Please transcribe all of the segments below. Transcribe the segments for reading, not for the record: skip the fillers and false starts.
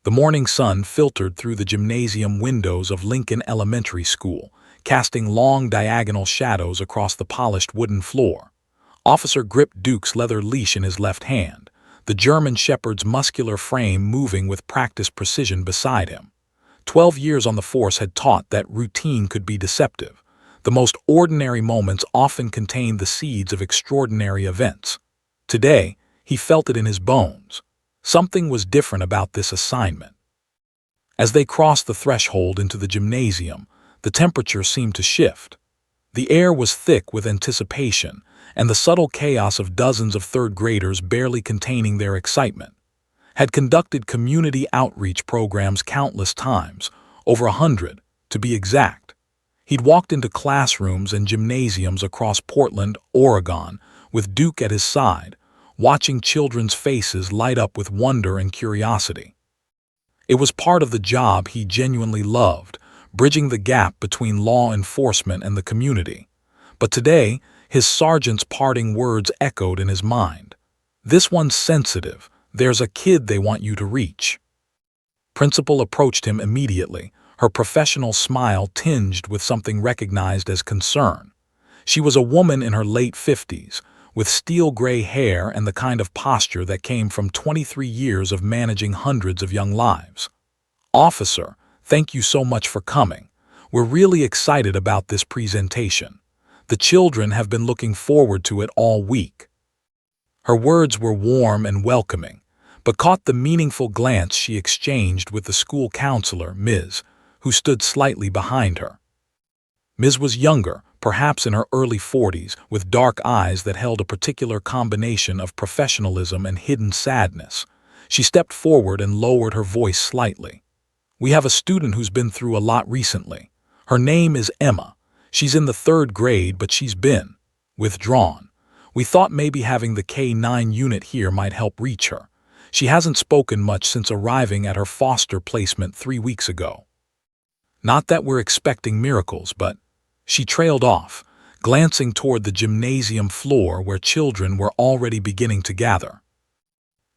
The morning sun filtered through the gymnasium windows of Lincoln Elementary School, casting long diagonal shadows across the polished wooden floor. Officer gripped Duke's leather leash in his left hand, the German shepherd's muscular frame moving with practiced precision beside him. 12 years on the force had taught that routine could be deceptive. The most ordinary moments often contained the seeds of extraordinary events. Today, he felt it in his bones. Something was different about this assignment. As they crossed the threshold into the gymnasium, the temperature seemed to shift. The air was thick with anticipation, and the subtle chaos of dozens of third graders barely containing their excitement. Had conducted community outreach programs countless times, over 100, to be exact. He'd walked into classrooms and gymnasiums across Portland, Oregon, with Duke at his side, watching children's faces light up with wonder and curiosity. It was part of the job he genuinely loved, bridging the gap between law enforcement and the community. But today, his sergeant's parting words echoed in his mind. "This one's sensitive. There's a kid they want you to reach." Principal approached him immediately, her professional smile tinged with something recognized as concern. She was a woman in her late 50s, with steel-gray hair and the kind of posture that came from 23 years of managing hundreds of young lives. "Officer, thank you so much for coming. We're really excited about this presentation. The children have been looking forward to it all week." Her words were warm and welcoming, but caught the meaningful glance she exchanged with the school counselor, Ms., who stood slightly behind her. Ms. was younger, perhaps in her early 40s, with dark eyes that held a particular combination of professionalism and hidden sadness. She stepped forward and lowered her voice slightly. "We have a student who's been through a lot recently. Her name is Emma. She's in the 3rd grade, but she's been withdrawn. We thought maybe having the K-9 unit here might help reach her. She hasn't spoken much since arriving at her foster placement 3 weeks ago. Not that we're expecting miracles, but..." She trailed off, glancing toward the gymnasium floor where children were already beginning to gather.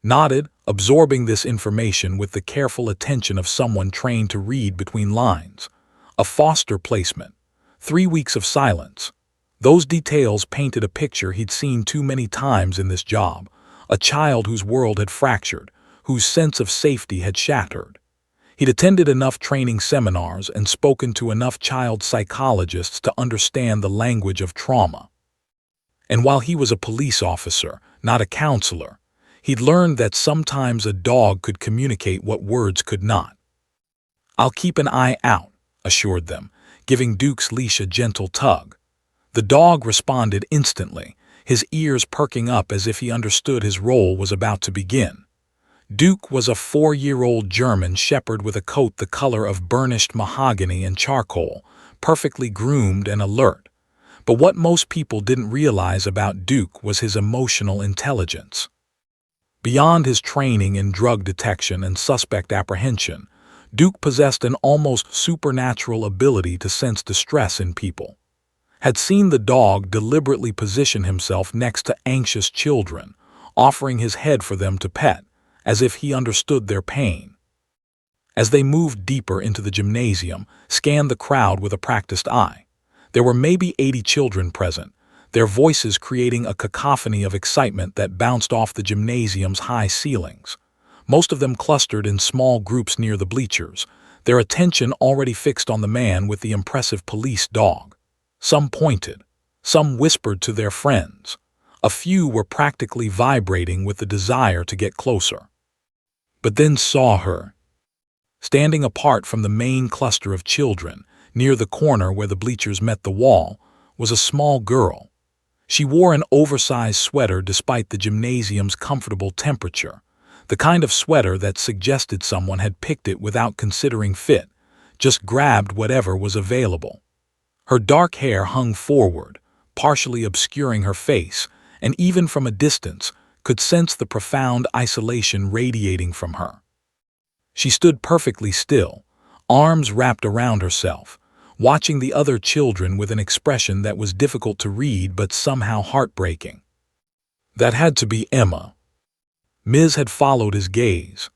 Nodded, absorbing this information with the careful attention of someone trained to read between lines. A foster placement. 3 weeks of silence. Those details painted a picture he'd seen too many times in this job. A child whose world had fractured, whose sense of safety had shattered. He'd attended enough training seminars and spoken to enough child psychologists to understand the language of trauma. And while he was a police officer, not a counselor, he'd learned that sometimes a dog could communicate what words could not. "I'll keep an eye out," assured them, giving Duke's leash a gentle tug. The dog responded instantly, his ears perking up as if he understood his role was about to begin. Duke was a 4-year-old German shepherd with a coat the color of burnished mahogany and charcoal, perfectly groomed and alert. But what most people didn't realize about Duke was his emotional intelligence. Beyond his training in drug detection and suspect apprehension, Duke possessed an almost supernatural ability to sense distress in people. Had seen the dog deliberately position himself next to anxious children, offering his head for them to pet, as if he understood their pain. As they moved deeper into the gymnasium, scanned the crowd with a practiced eye. There were maybe 80 children present, their voices creating a cacophony of excitement that bounced off the gymnasium's high ceilings. Most of them clustered in small groups near the bleachers, their attention already fixed on the man with the impressive police dog. Some pointed, some whispered to their friends. A few were practically vibrating with the desire to get closer. But then saw her. Standing apart from the main cluster of children, near the corner where the bleachers met the wall, was a small girl. She wore an oversized sweater despite the gymnasium's comfortable temperature, the kind of sweater that suggested someone had picked it without considering fit, just grabbed whatever was available. Her dark hair hung forward, partially obscuring her face, and even from a distance, could sense the profound isolation radiating from her. She stood perfectly still, arms wrapped around herself, watching the other children with an expression that was difficult to read but somehow heartbreaking. That had to be Emma. Ms. had followed his gaze.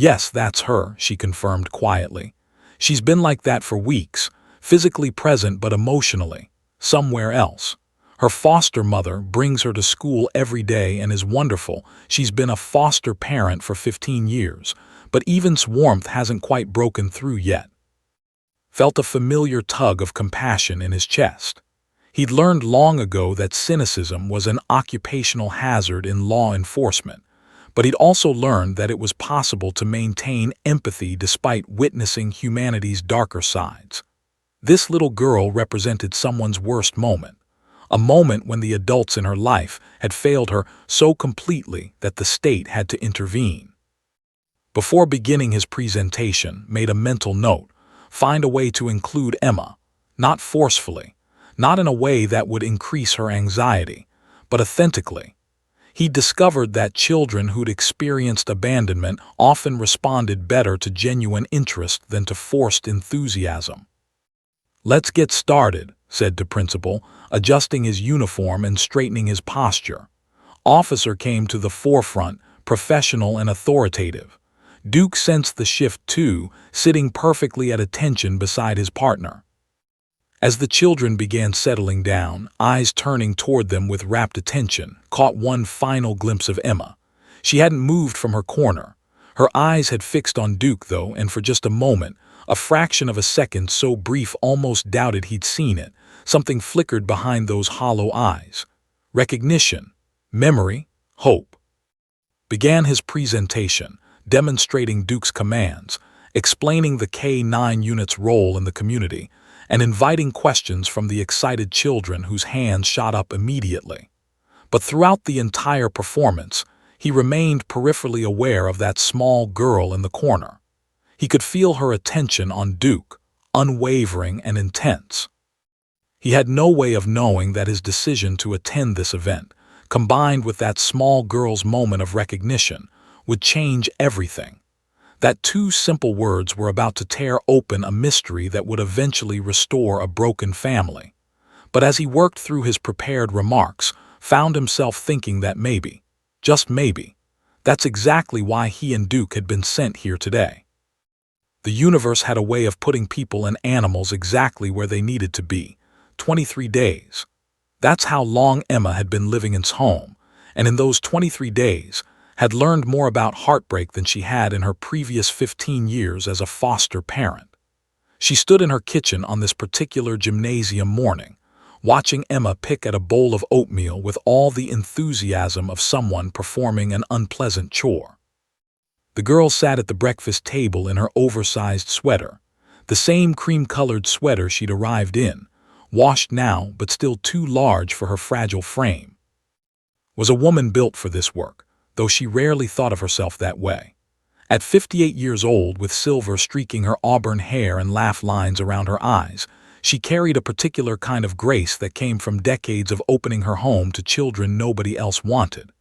"Yes, that's her," she confirmed quietly. "She's been like that for weeks, physically present but emotionally somewhere else. Her foster mother brings her to school every day and is wonderful. She's been a foster parent for 15 years, but Evan's warmth hasn't quite broken through yet." Felt a familiar tug of compassion in his chest. He'd learned long ago that cynicism was an occupational hazard in law enforcement, but he'd also learned that it was possible to maintain empathy despite witnessing humanity's darker sides. This little girl represented someone's worst moment, a moment when the adults in her life had failed her so completely that the state had to intervene. Before beginning his presentation, made a mental note: find a way to include Emma, not forcefully, not in a way that would increase her anxiety, but authentically. He discovered that children who'd experienced abandonment often responded better to genuine interest than to forced enthusiasm. "Let's get started," said the principal, adjusting his uniform and straightening his posture. Officer came to the forefront, professional and authoritative. Duke sensed the shift too, sitting perfectly at attention beside his partner. As the children began settling down, eyes turning toward them with rapt attention, caught one final glimpse of Emma. She hadn't moved from her corner. Her eyes had fixed on Duke, though, and for just a moment, a fraction of a second so brief almost doubted he'd seen it, something flickered behind those hollow eyes. Recognition, memory, hope. Began his presentation, demonstrating Duke's commands, explaining the K-9 unit's role in the community, and inviting questions from the excited children whose hands shot up immediately. But throughout the entire performance, he remained peripherally aware of that small girl in the corner. He could feel her attention on Duke, unwavering and intense. He had no way of knowing that his decision to attend this event, combined with that small girl's moment of recognition, would change everything. That two simple words were about to tear open a mystery that would eventually restore a broken family. But as he worked through his prepared remarks, found himself thinking that maybe, just maybe, that's exactly why he and Duke had been sent here today. The universe had a way of putting people and animals exactly where they needed to be. 23 days. That's how long Emma had been living in his home, and in those 23 days, had learned more about heartbreak than she had in her previous 15 years as a foster parent. She stood in her kitchen on this particular gymnasium morning, watching Emma pick at a bowl of oatmeal with all the enthusiasm of someone performing an unpleasant chore. The girl sat at the breakfast table in her oversized sweater, the same cream-colored sweater she'd arrived in, washed now but still too large for her fragile frame. Was a woman built for this work, though she rarely thought of herself that way. At 58 years old, with silver streaking her auburn hair and laugh lines around her eyes, she carried a particular kind of grace that came from decades of opening her home to children nobody else wanted.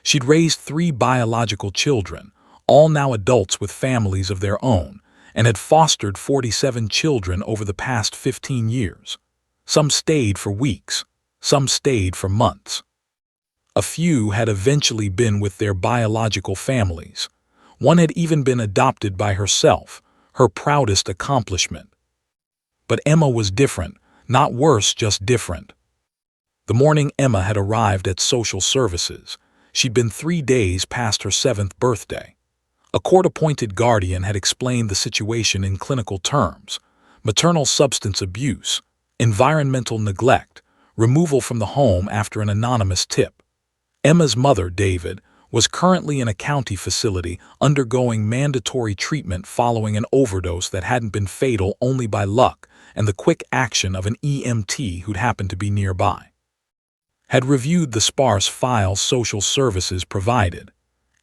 She'd raised 3 biological children, all now adults with families of their own, and had fostered 47 children over the past 15 years. Some stayed for weeks, some stayed for months. A few had eventually been with their biological families. One had even been adopted by herself, her proudest accomplishment. But Emma was different, not worse, just different. The morning Emma had arrived at social services, she'd been 3 days past her 7th birthday. A court-appointed guardian had explained the situation in clinical terms: maternal substance abuse, environmental neglect, removal from the home after an anonymous tip. Emma's mother, David, was currently in a county facility undergoing mandatory treatment following an overdose that hadn't been fatal only by luck and the quick action of an EMT who'd happened to be nearby. Had reviewed the sparse files social services provided.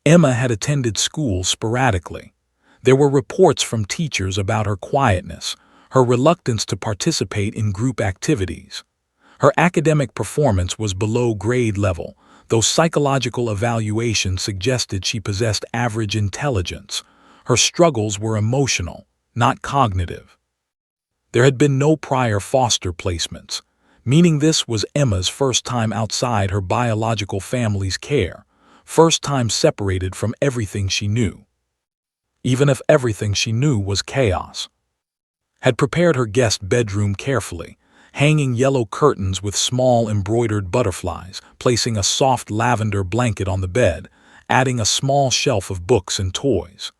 Emma had attended school sporadically. There were reports from teachers about her quietness, her reluctance to participate in group activities. Her academic performance was below grade level, though psychological evaluation suggested she possessed average intelligence. Her struggles were emotional, not cognitive. There had been no prior foster placements, meaning this was Emma's first time outside her biological family's care, first time separated from everything she knew. even if everything she knew was chaos. Had prepared her guest bedroom carefully, hanging yellow curtains with small embroidered butterflies, placing a soft lavender blanket on the bed, adding a small shelf of books and toys.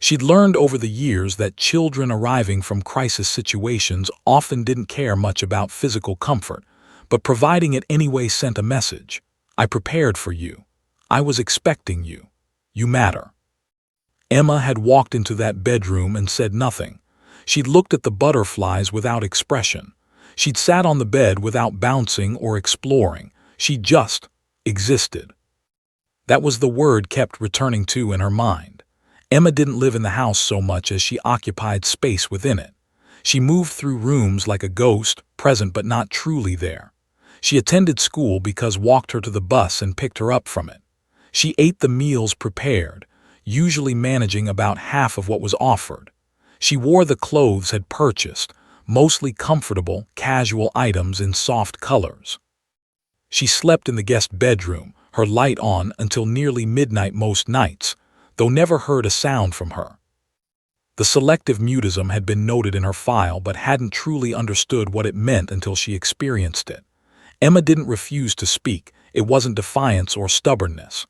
She'd learned over the years that children arriving from crisis situations often didn't care much about physical comfort, but providing it anyway sent a message. I prepared for you. I was expecting you. You matter. Emma had walked into that bedroom and said nothing. She'd looked at the butterflies without expression. She'd sat on the bed without bouncing or exploring. She just existed. That was the word kept returning to in her mind. Emma didn't live in the house so much as she occupied space within it. She moved through rooms like a ghost, present but not truly there. She attended school because walked her to the bus and picked her up from it. She ate the meals prepared, usually managing about half of what was offered. She wore the clothes had purchased, mostly comfortable, casual items in soft colors. She slept in the guest bedroom, her light on until nearly midnight most nights, though never heard a sound from her. The selective mutism had been noted in her file but hadn't truly understood what it meant until she experienced it. Emma didn't refuse to speak. It wasn't defiance or stubbornness.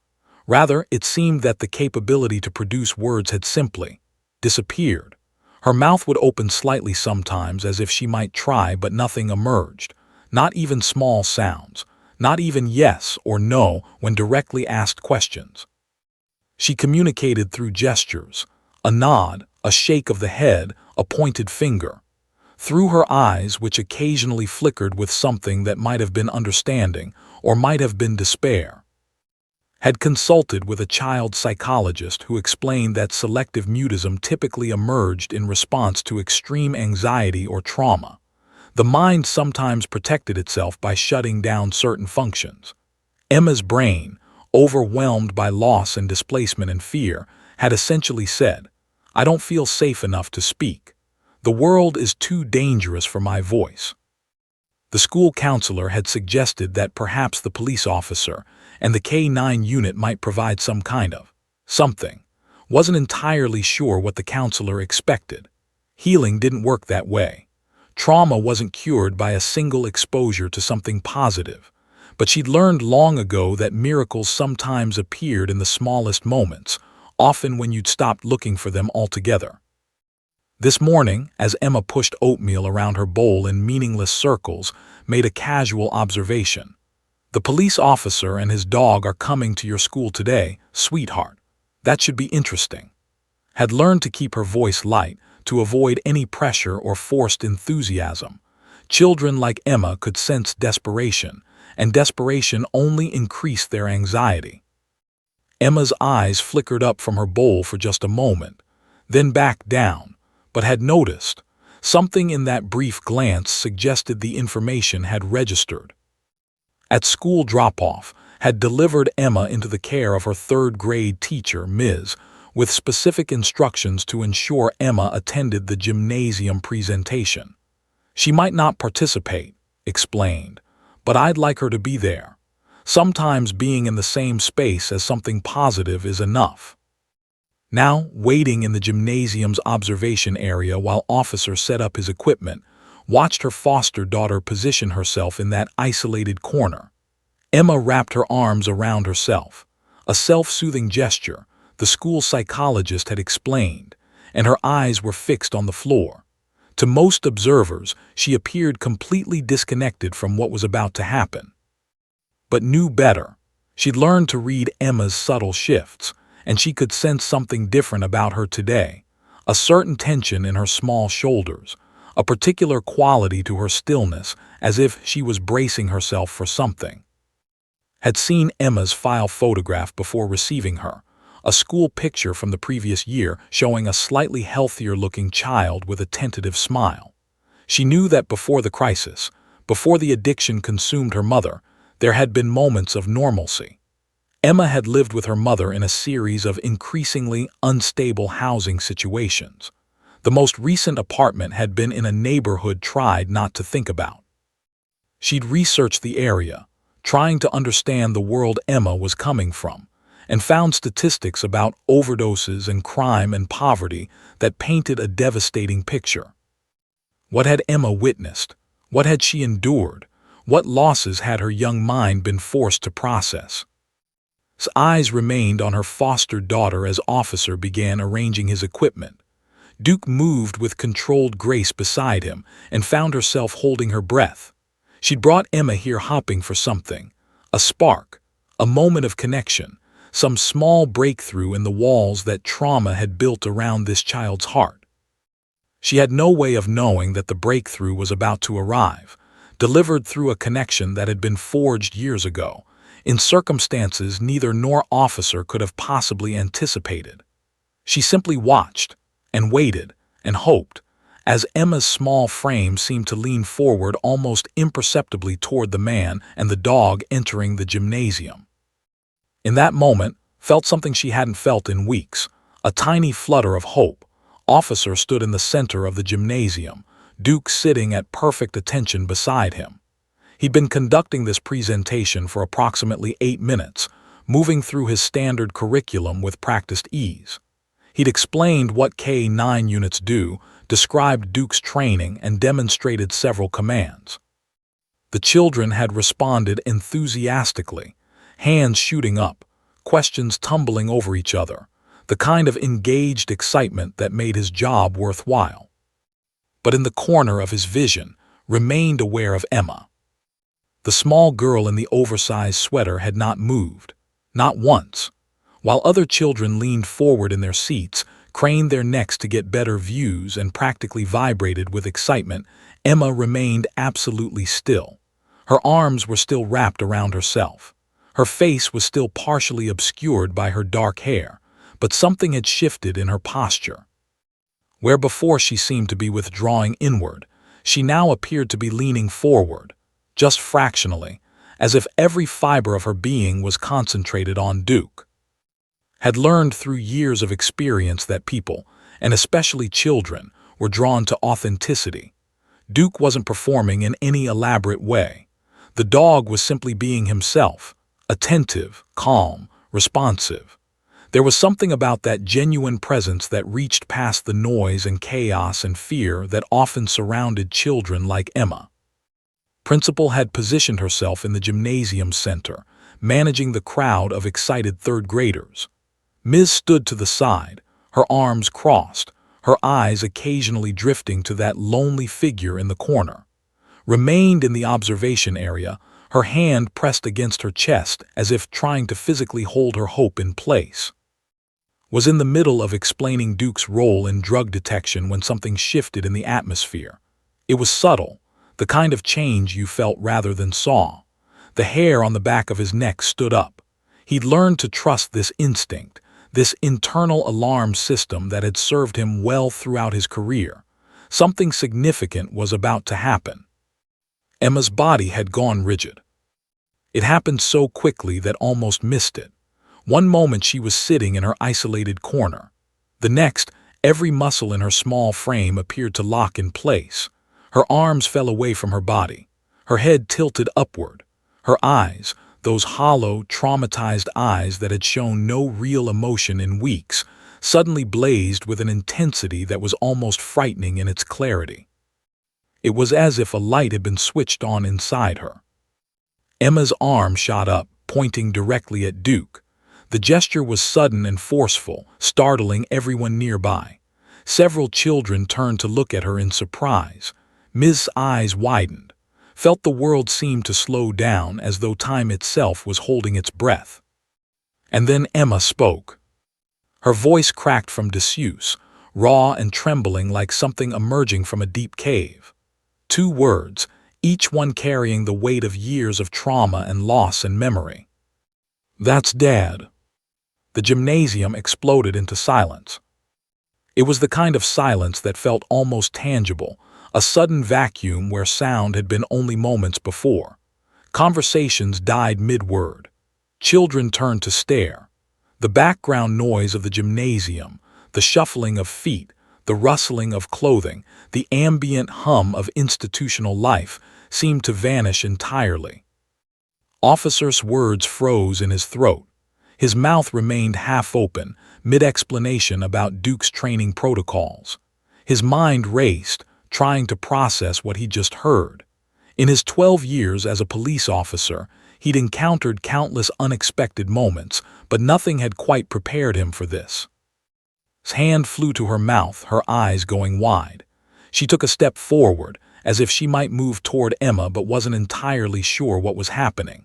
Rather, it seemed that the capability to produce words had simply disappeared. Her mouth would open slightly sometimes as if she might try, but nothing emerged. Not even small sounds. Not even yes or no when directly asked questions. She communicated through gestures, a nod, a shake of the head, a pointed finger. Through her eyes, which occasionally flickered with something that might have been understanding or might have been despair. Had consulted with a child psychologist who explained that selective mutism typically emerged in response to extreme anxiety or trauma. The mind sometimes protected itself by shutting down certain functions. Emma's brain, overwhelmed by loss and displacement and fear, had essentially said, "I don't feel safe enough to speak. The world is too dangerous for my voice." The school counselor had suggested that perhaps the police officer and the K-9 unit might provide some kind of something. Wasn't entirely sure what the counselor expected. Healing didn't work that way. Trauma wasn't cured by a single exposure to something positive. But she'd learned long ago that miracles sometimes appeared in the smallest moments, often when you'd stopped looking for them altogether. This morning, as Emma pushed oatmeal around her bowl in meaningless circles, made a casual observation. "The police officer and his dog are coming to your school today, sweetheart. That should be interesting." Had learned to keep her voice light, to avoid any pressure or forced enthusiasm. Children like Emma could sense desperation, and desperation only increased their anxiety. Emma's eyes flickered up from her bowl for just a moment, then back down, but had noticed. Something in that brief glance suggested the information had registered. At school drop-off, had delivered Emma into the care of her third-grade teacher, Ms., with specific instructions to ensure Emma attended the gymnasium presentation. "She might not participate," explained, "but I'd like her to be there. Sometimes being in the same space as something positive is enough." Now, waiting in the gymnasium's observation area while Officer set up his equipment, watched her foster daughter position herself in that isolated corner. Emma wrapped her arms around herself. A self-soothing gesture, the school psychologist had explained, and her eyes were fixed on the floor. To most observers, she appeared completely disconnected from what was about to happen. But knew better. She'd learned to read Emma's subtle shifts, and she could sense something different about her today. A certain tension in her small shoulders, a particular quality to her stillness, as if she was bracing herself for something. Had seen Emma's file photograph before receiving her, a school picture from the previous year showing a slightly healthier-looking child with a tentative smile. She knew that before the crisis, before the addiction consumed her mother, there had been moments of normalcy. Emma had lived with her mother in a series of increasingly unstable housing situations. The most recent apartment had been in a neighborhood tried not to think about. She'd researched the area, trying to understand the world Emma was coming from, and found statistics about overdoses and crime and poverty that painted a devastating picture. What had Emma witnessed? What had she endured? What losses had her young mind been forced to process? His eyes remained on her foster daughter as Officer began arranging his equipment. Duke moved with controlled grace beside him and found herself holding her breath. She'd brought Emma here hoping for something, a spark, a moment of connection, some small breakthrough in the walls that trauma had built around this child's heart. She had no way of knowing that the breakthrough was about to arrive, delivered through a connection that had been forged years ago, in circumstances neither nor Officer could have possibly anticipated. She simply watched, and waited, and hoped, as Emma's small frame seemed to lean forward almost imperceptibly toward the man and the dog entering the gymnasium. In that moment, felt something she hadn't felt in weeks, a tiny flutter of hope. Officer stood in the center of the gymnasium, Duke sitting at perfect attention beside him. He'd been conducting this presentation for approximately 8 minutes, moving through his standard curriculum with practiced ease. He'd explained what K-9 units do, described Duke's training, and demonstrated several commands. The children had responded enthusiastically, hands shooting up, questions tumbling over each other, the kind of engaged excitement that made his job worthwhile. But in the corner of his vision, remained aware of Emma. The small girl in the oversized sweater had not moved, not once. While other children leaned forward in their seats, craned their necks to get better views, and practically vibrated with excitement, Emma remained absolutely still. Her arms were still wrapped around herself. Her face was still partially obscured by her dark hair, but something had shifted in her posture. Where before she seemed to be withdrawing inward, she now appeared to be leaning forward, just fractionally, as if every fiber of her being was concentrated on Duke. Had learned through years of experience that people, and especially children, were drawn to authenticity. Duke wasn't performing in any elaborate way. The dog was simply being himself, attentive, calm, responsive. There was something about that genuine presence that reached past the noise and chaos and fear that often surrounded children like Emma. Principal had positioned herself in the gymnasium center, managing the crowd of excited third graders. Ms. stood to the side, her arms crossed, her eyes occasionally drifting to that lonely figure in the corner. Remained in the observation area, her hand pressed against her chest as if trying to physically hold her hope in place. Was in the middle of explaining Duke's role in drug detection when something shifted in the atmosphere. It was subtle, the kind of change you felt rather than saw. The hair on the back of his neck stood up. He'd learned to trust this instinct, this internal alarm system that had served him well throughout his career. Something significant was about to happen. Emma's body had gone rigid. It happened so quickly that almost missed it. One moment she was sitting in her isolated corner. The next, every muscle in her small frame appeared to lock in place. Her arms fell away from her body. Her head tilted upward. Her eyes, those hollow, traumatized eyes that had shown no real emotion in weeks, suddenly blazed with an intensity that was almost frightening in its clarity. It was as if a light had been switched on inside her. Emma's arm shot up, pointing directly at Duke. The gesture was sudden and forceful, startling everyone nearby. Several children turned to look at her in surprise. Ms.'s eyes widened. Felt the world seemed to slow down as though time itself was holding its breath. And then Emma spoke. Her voice cracked from disuse, raw and trembling like something emerging from a deep cave. 2 words, each one carrying the weight of years of trauma and loss and memory. "That's Dad." The gymnasium exploded into silence. It was the kind of silence that felt almost tangible, a sudden vacuum where sound had been only moments before. Conversations died mid-word. Children turned to stare. The background noise of the gymnasium, the shuffling of feet, the rustling of clothing, the ambient hum of institutional life seemed to vanish entirely. Officer's words froze in his throat. His mouth remained half open, mid-explanation about Duke's training protocols. His mind raced, trying to process what he'd just heard. In his 12 years as a police officer, he'd encountered countless unexpected moments, but nothing had quite prepared him for this. His hand flew to her mouth, her eyes going wide. She took a step forward, as if she might move toward Emma but wasn't entirely sure what was happening.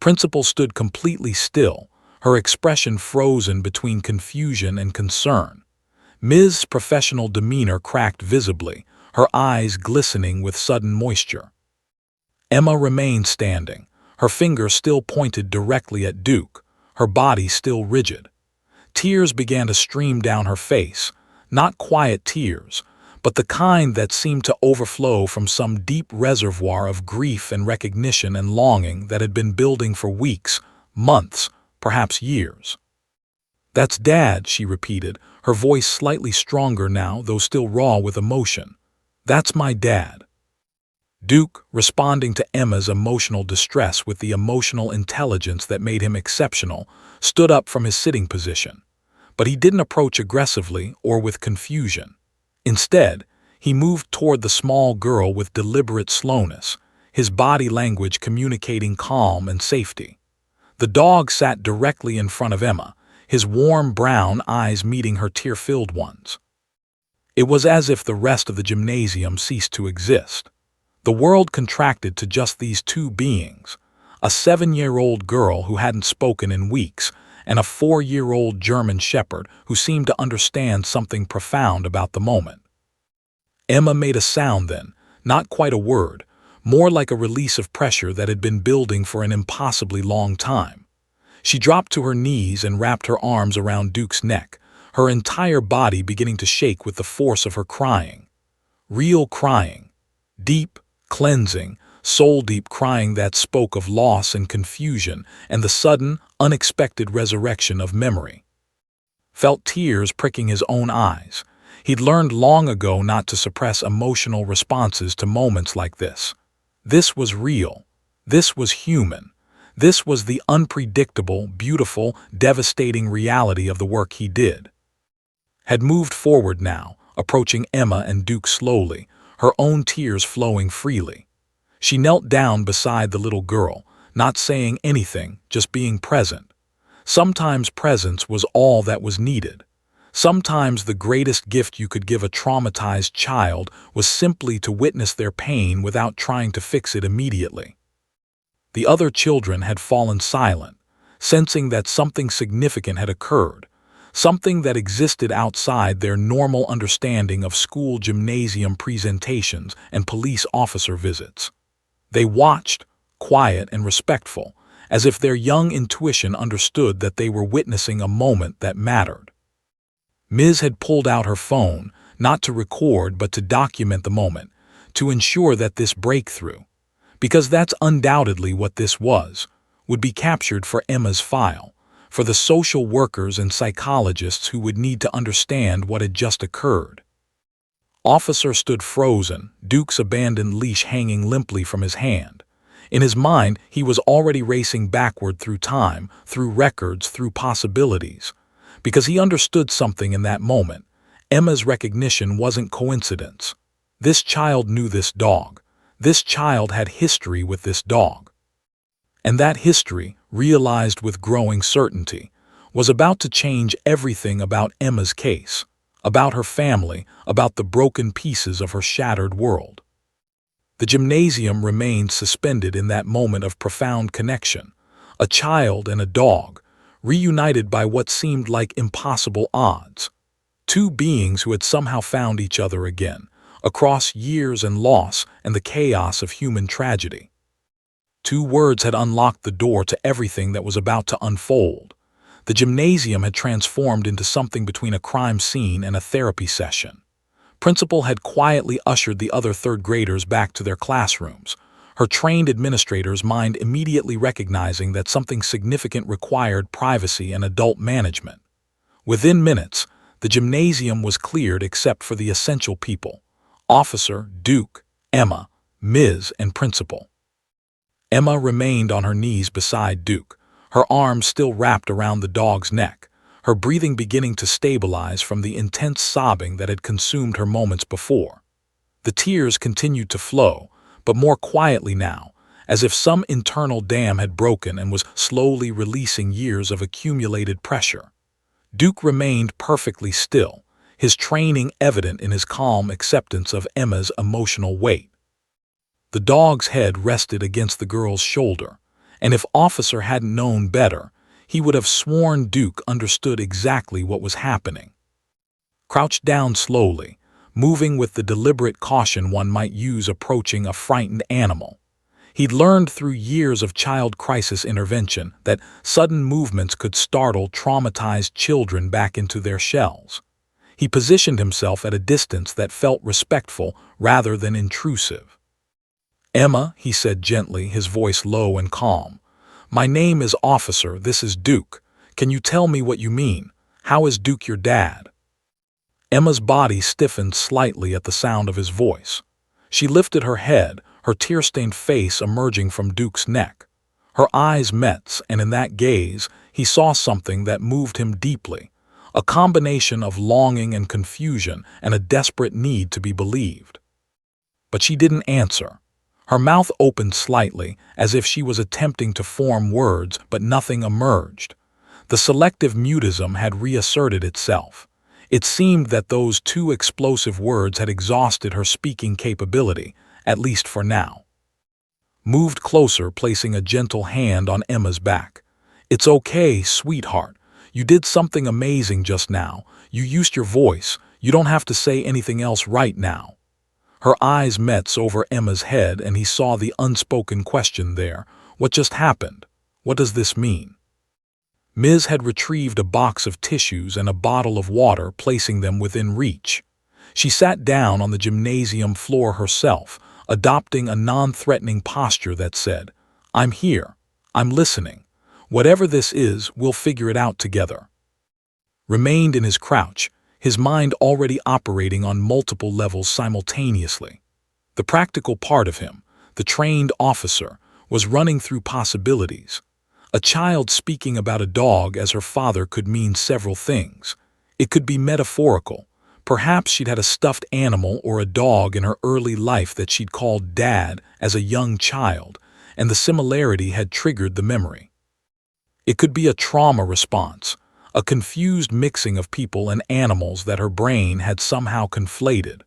Principal stood completely still, her expression frozen between confusion and concern. Miz's professional demeanor cracked visibly, her eyes glistening with sudden moisture. Emma remained standing, her finger still pointed directly at Duke, her body still rigid. Tears began to stream down her face, not quiet tears, but the kind that seemed to overflow from some deep reservoir of grief and recognition and longing that had been building for weeks, months, perhaps years. "That's Dad," she repeated, her voice slightly stronger now, though still raw with emotion. "That's my dad." Duke, responding to Emma's emotional distress with the emotional intelligence that made him exceptional, stood up from his sitting position. But he didn't approach aggressively or with confusion. Instead, he moved toward the small girl with deliberate slowness, his body language communicating calm and safety. The dog sat directly in front of Emma, his warm brown eyes meeting her tear-filled ones. It was as if the rest of the gymnasium ceased to exist. The world contracted to just these two beings, a 7-year-old girl who hadn't spoken in weeks, and a 4-year-old German shepherd who seemed to understand something profound about the moment. Emma made a sound then, not quite a word, more like a release of pressure that had been building for an impossibly long time. She dropped to her knees and wrapped her arms around Duke's neck, her entire body beginning to shake with the force of her crying. Real crying. Deep, cleansing, soul-deep crying that spoke of loss and confusion and the sudden, unexpected resurrection of memory. Felt tears pricking his own eyes. He'd learned long ago not to suppress emotional responses to moments like this. This was real. This was human. This was the unpredictable, beautiful, devastating reality of the work he did. Had moved forward now, approaching Emma and Duke slowly, her own tears flowing freely. She knelt down beside the little girl, not saying anything, just being present. Sometimes presence was all that was needed. Sometimes the greatest gift you could give a traumatized child was simply to witness their pain without trying to fix it immediately. The other children had fallen silent, sensing that something significant had occurred, something that existed outside their normal understanding of school gymnasium presentations and police officer visits. They watched, quiet and respectful, as if their young intuition understood that they were witnessing a moment that mattered. Miz had pulled out her phone, not to record but to document the moment, to ensure that this breakthrough, because that's undoubtedly what this was, would be captured for Emma's file, for the social workers and psychologists who would need to understand what had just occurred. Officer stood frozen, Duke's abandoned leash hanging limply from his hand. In his mind, he was already racing backward through time, through records, through possibilities. Because he understood something in that moment. Emma's recognition wasn't coincidence. This child knew this dog. This child had history with this dog. And that history, realized with growing certainty, was about to change everything about Emma's case, about her family, about the broken pieces of her shattered world. The gymnasium remained suspended in that moment of profound connection, a child and a dog, reunited by what seemed like impossible odds. Two beings who had somehow found each other again, across years and loss and the chaos of human tragedy. Two words had unlocked the door to everything that was about to unfold. The gymnasium had transformed into something between a crime scene and a therapy session. Principal had quietly ushered the other third graders back to their classrooms, her trained administrator's mind immediately recognizing that something significant required privacy and adult management. Within minutes, the gymnasium was cleared except for the essential people: Officer, Duke, Emma, Miz, and Principal. Emma remained on her knees beside Duke, her arms still wrapped around the dog's neck, her breathing beginning to stabilize from the intense sobbing that had consumed her moments before. The tears continued to flow, but more quietly now, as if some internal dam had broken and was slowly releasing years of accumulated pressure. Duke remained perfectly still, his training evident in his calm acceptance of Emma's emotional weight. The dog's head rested against the girl's shoulder, and if Officer hadn't known better, he would have sworn Duke understood exactly what was happening. Crouched down slowly, moving with the deliberate caution one might use approaching a frightened animal. He'd learned through years of child crisis intervention that sudden movements could startle traumatized children back into their shells. He positioned himself at a distance that felt respectful rather than intrusive. "Emma," he said gently, his voice low and calm. "My name is Officer, this is Duke. Can you tell me what you mean? How is Duke your dad?" Emma's body stiffened slightly at the sound of his voice. She lifted her head, her tear-stained face emerging from Duke's neck. Her eyes met, and in that gaze, he saw something that moved him deeply, a combination of longing and confusion and a desperate need to be believed. But she didn't answer. Her mouth opened slightly, as if she was attempting to form words, but nothing emerged. The selective mutism had reasserted itself. It seemed that those two explosive words had exhausted her speaking capability, at least for now. Moved closer, placing a gentle hand on Emma's back. "It's okay, sweetheart. You did something amazing just now. You used your voice. You don't have to say anything else right now." Her eyes met over Emma's head, and he saw the unspoken question there. What just happened? What does this mean? Ms. had retrieved a box of tissues and a bottle of water, placing them within reach. She sat down on the gymnasium floor herself, adopting a non-threatening posture that said, "I'm here. I'm listening. Whatever this is, we'll figure it out together." Remained in his crouch, his mind already operating on multiple levels simultaneously. The practical part of him, the trained officer, was running through possibilities. A child speaking about a dog as her father could mean several things. It could be metaphorical. Perhaps she'd had a stuffed animal or a dog in her early life that she'd called Dad as a young child, and the similarity had triggered the memory. It could be a trauma response, a confused mixing of people and animals that her brain had somehow conflated.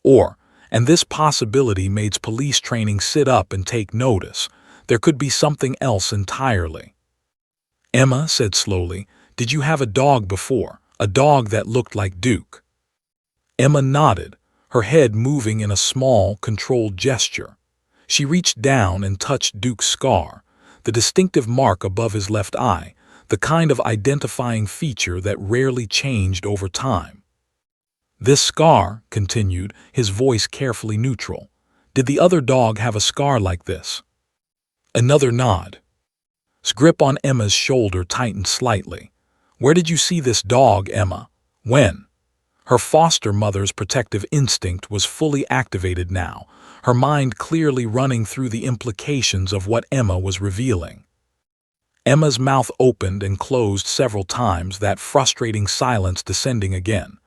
Or, and this possibility made police training sit up and take notice, there could be something else entirely. "Emma," said slowly, "did you have a dog before? A dog that looked like Duke?" Emma nodded, her head moving in a small, controlled gesture. She reached down and touched Duke's scar, the distinctive mark above his left eye, the kind of identifying feature that rarely changed over time. "This scar," continued, his voice carefully neutral. "Did the other dog have a scar like this?" Another nod. His grip on Emma's shoulder tightened slightly. "Where did you see this dog, Emma? When?" Her foster mother's protective instinct was fully activated now, her mind clearly running through the implications of what Emma was revealing. Emma's mouth opened and closed several times, that frustrating silence descending again.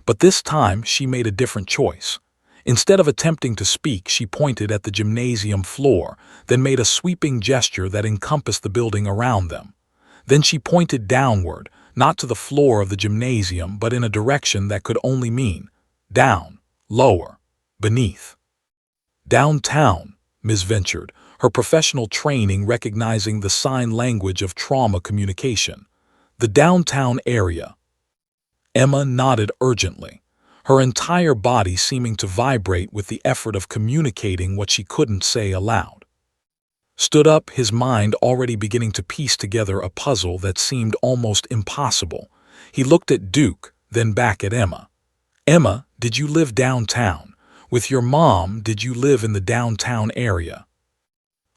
But this time she made a different choice. Instead of attempting to speak, she pointed at the gymnasium floor, then made a sweeping gesture that encompassed the building around them. Then she pointed downward, not to the floor of the gymnasium, but in a direction that could only mean down, lower, beneath. "Downtown," Ms. ventured, her professional training recognizing the sign language of trauma communication. "The downtown area." Emma nodded urgently, her entire body seeming to vibrate with the effort of communicating what she couldn't say aloud. Stood up, his mind already beginning to piece together a puzzle that seemed almost impossible. He looked at Duke, then back at Emma. "Emma, did you live downtown? With your mom, did you live in the downtown area?"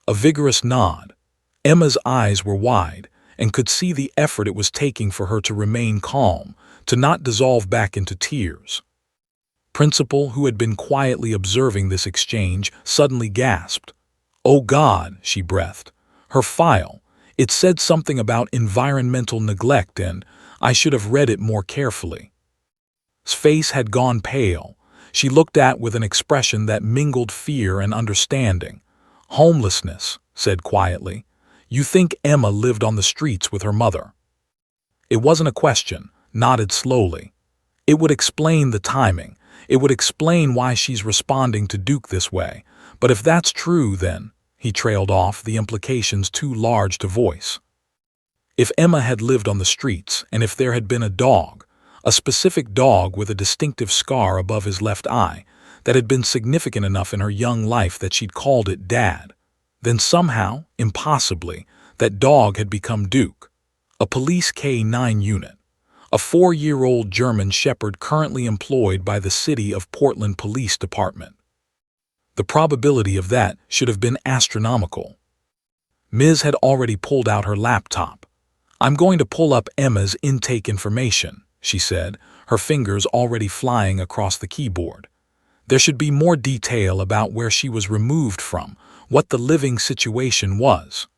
A vigorous nod. Emma's eyes were wide, and could see the effort it was taking for her to remain calm, to not dissolve back into tears. Principal, who had been quietly observing this exchange, suddenly gasped. "Oh God," she breathed. Her file, It said something about environmental neglect, and I should have read it more carefully. His face had gone pale. She looked at with an expression that mingled fear and understanding. Homelessness, said quietly. You think Emma lived on the streets with her mother? It wasn't a question, nodded slowly. It would explain the timing. It would explain why she's responding to Duke this way. But if that's true, then, he trailed off, the implications too large to voice. If Emma had lived on the streets, and if there had been a specific dog with a distinctive scar above his left eye, that had been significant enough in her young life that she'd called it Dad, then somehow, impossibly, that dog had become Duke, a police K-9 unit, a 4-year-old German Shepherd currently employed by the City of Portland Police Department. The probability of that should have been astronomical. Ms. had already pulled out her laptop. I'm going to pull up Emma's intake information, she said, her fingers already flying across the keyboard. There should be more detail about where she was removed from, what the living situation was.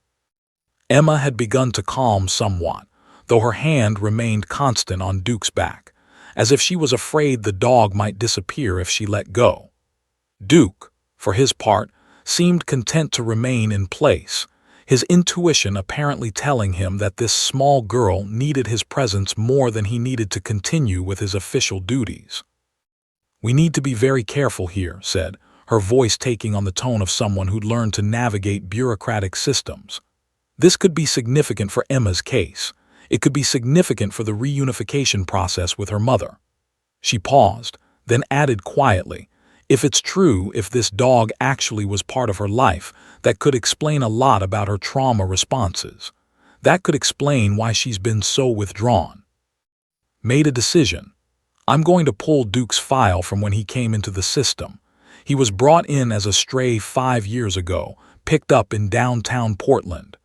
Emma had begun to calm somewhat, though her hand remained constant on Duke's back, as if she was afraid the dog might disappear if she let go. Duke, for his part, seemed content to remain in place, his intuition apparently telling him that this small girl needed his presence more than he needed to continue with his official duties. We need to be very careful here, said, her voice taking on the tone of someone who'd learned to navigate bureaucratic systems. This could be significant for Emma's case. It could be significant for the reunification process with her mother. She paused, then added quietly, if it's true, if this dog actually was part of her life, that could explain a lot about her trauma responses. That could explain why she's been so withdrawn. Made a decision. I'm going to pull Duke's file from when he came into the system. He was brought in as a stray 5 years ago, picked up in downtown Portland.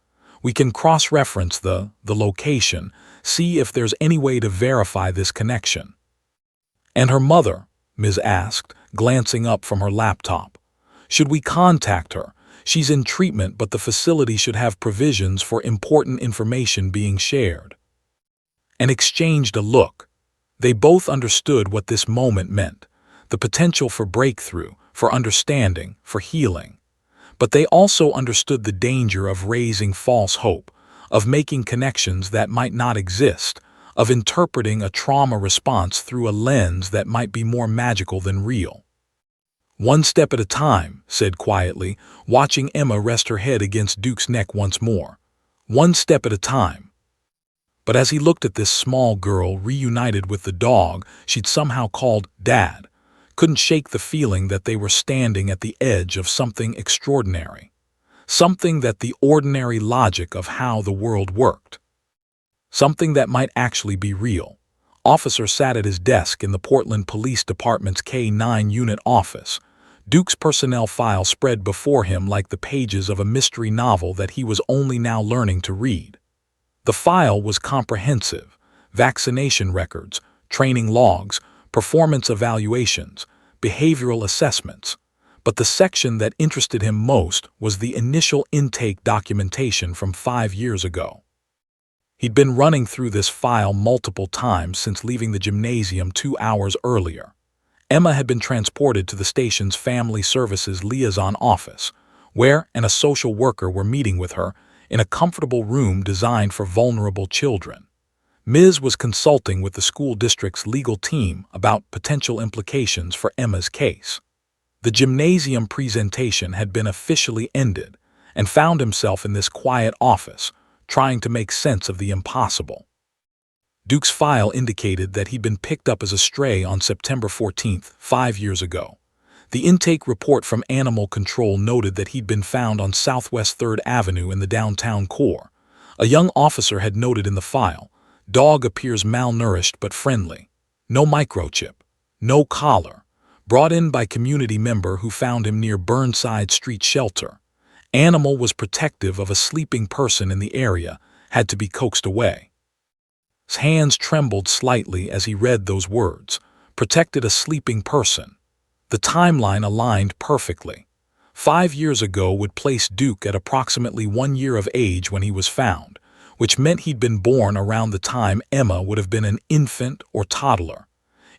We can cross-reference the location, see if there's any way to verify this connection. And her mother, Ms. asked, glancing up from her laptop. Should we contact her? She's in treatment, but the facility should have provisions for important information being shared. And exchanged a look. They both understood what this moment meant, the potential for breakthrough, for understanding, for healing. But they also understood the danger of raising false hope, of making connections that might not exist, of interpreting a trauma response through a lens that might be more magical than real. One step at a time, said quietly, watching Emma rest her head against Duke's neck once more. One step at a time. But as he looked at this small girl reunited with the dog she'd somehow called Dad, couldn't shake the feeling that they were standing at the edge of something extraordinary, something that the ordinary logic of how the world worked. Something that might actually be real. Officer sat at his desk in the Portland Police Department's K-9 unit office. Duke's personnel file spread before him like the pages of a mystery novel that he was only now learning to read. The file was comprehensive: vaccination records, training logs, performance evaluations, behavioral assessments. But the section that interested him most was the initial intake documentation from 5 years ago. He'd been running through this file multiple times since leaving the gymnasium 2 hours earlier. Emma had been transported to the station's Family Services Liaison office, where a social worker were meeting with her in a comfortable room designed for vulnerable children. Ms. was consulting with the school district's legal team about potential implications for Emma's case. The gymnasium presentation had been officially ended, and found himself in this quiet office, trying to make sense of the impossible. Duke's file indicated that he'd been picked up as a stray on September 14th, 5 years ago. The intake report from Animal Control noted that he'd been found on Southwest 3rd Avenue in the downtown core. A young officer had noted in the file, dog appears malnourished but friendly. No microchip. No collar. Brought in by community member who found him near Burnside Street shelter. Animal was protective of a sleeping person in the area, had to be coaxed away. His hands trembled slightly as he read those words. Protected a sleeping person. The timeline aligned perfectly. 5 years ago would place Duke at approximately 1 year of age when he was found, which meant he'd been born around the time Emma would have been an infant or toddler.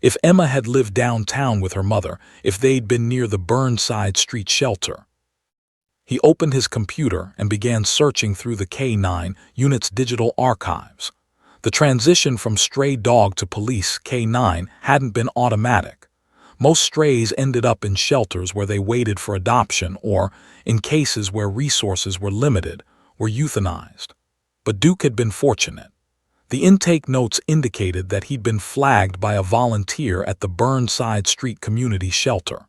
If Emma had lived downtown with her mother, if they'd been near the Burnside Street shelter. He opened his computer and began searching through the K-9 unit's digital archives. The transition from stray dog to police K-9 hadn't been automatic. Most strays ended up in shelters where they waited for adoption or, in cases where resources were limited, were euthanized. But Duke had been fortunate. The intake notes indicated that he'd been flagged by a volunteer at the Burnside Street Community Shelter.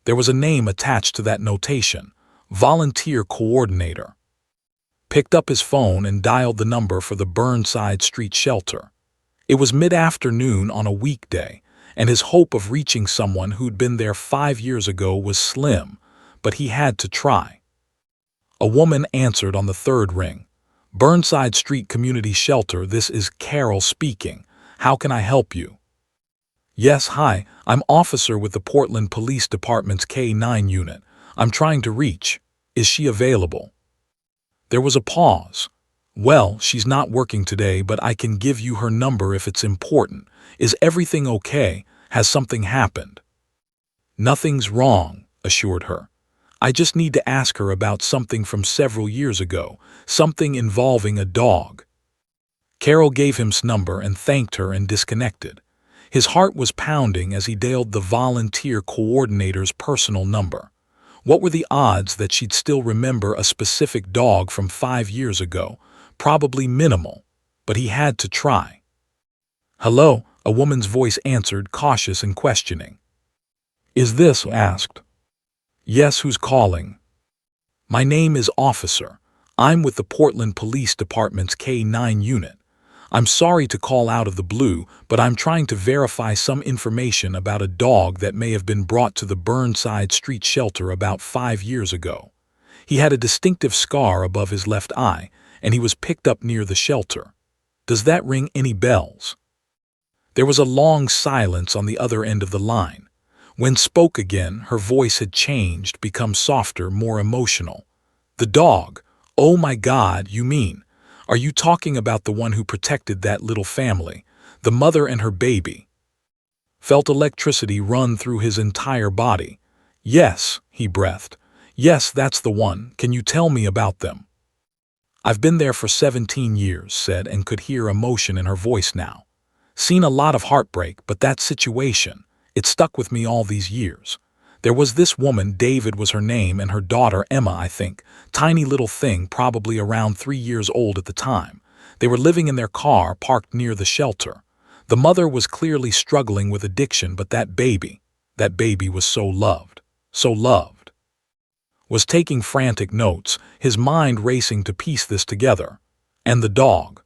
There was a name attached to that notation, Volunteer Coordinator. Picked up his phone and dialed the number for the Burnside Street Shelter. It was mid-afternoon on a weekday, and his hope of reaching someone who'd been there 5 years ago was slim, but he had to try. A woman answered on the third ring. Burnside Street Community Shelter, this is Carol speaking. How can I help you? Yes, hi, I'm officer with the Portland Police Department's K-9 unit. I'm trying to reach. Is she available? There was a pause. Well, she's not working today, but I can give you her number if it's important. Is everything okay? Has something happened? Nothing's wrong, assured her. I just need to ask her about something from several years ago, something involving a dog. Carol gave him his number and thanked her and disconnected. His heart was pounding as he dialed the volunteer coordinator's personal number. What were the odds that she'd still remember a specific dog from 5 years ago? Probably minimal, but he had to try. Hello, a woman's voice answered, cautious and questioning. Is this asked? Yes, who's calling? My name is Officer. I'm with the Portland Police Department's K-9 unit. I'm sorry to call out of the blue, but I'm trying to verify some information about a dog that may have been brought to the Burnside Street shelter about 5 years ago. He had a distinctive scar above his left eye, and he was picked up near the shelter. Does that ring any bells? There was a long silence on the other end of the line. When spoke again, her voice had changed, become softer, more emotional. The dog. Oh my God, you mean? Are you talking about the one who protected that little family, the mother and her baby? Felt electricity run through his entire body. Yes, he breathed. Yes, that's the one. Can you tell me about them? I've been there for 17 years, said, and could hear emotion in her voice now. Seen a lot of heartbreak, but that situation, it stuck with me all these years. There was this woman, David was her name, and her daughter, Emma, I think. Tiny little thing, probably around 3 years old at the time. They were living in their car, parked near the shelter. The mother was clearly struggling with addiction, but that baby was so loved. Was taking frantic notes, his mind racing to piece this together. And the dog.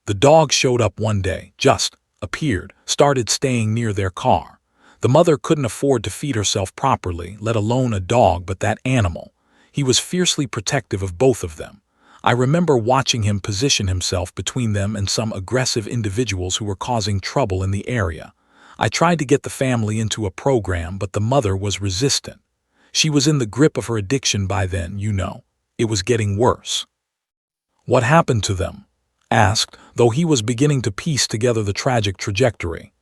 The dog showed up one day, just appeared, started staying near their car. The mother couldn't afford to feed herself properly, let alone a dog, but that animal. He was fiercely protective of both of them. I remember watching him position himself between them and some aggressive individuals who were causing trouble in the area. I tried to get the family into a program, but the mother was resistant. She was in the grip of her addiction by then, you know. It was getting worse. What happened to them? Asked, though he was beginning to piece together the tragic trajectory.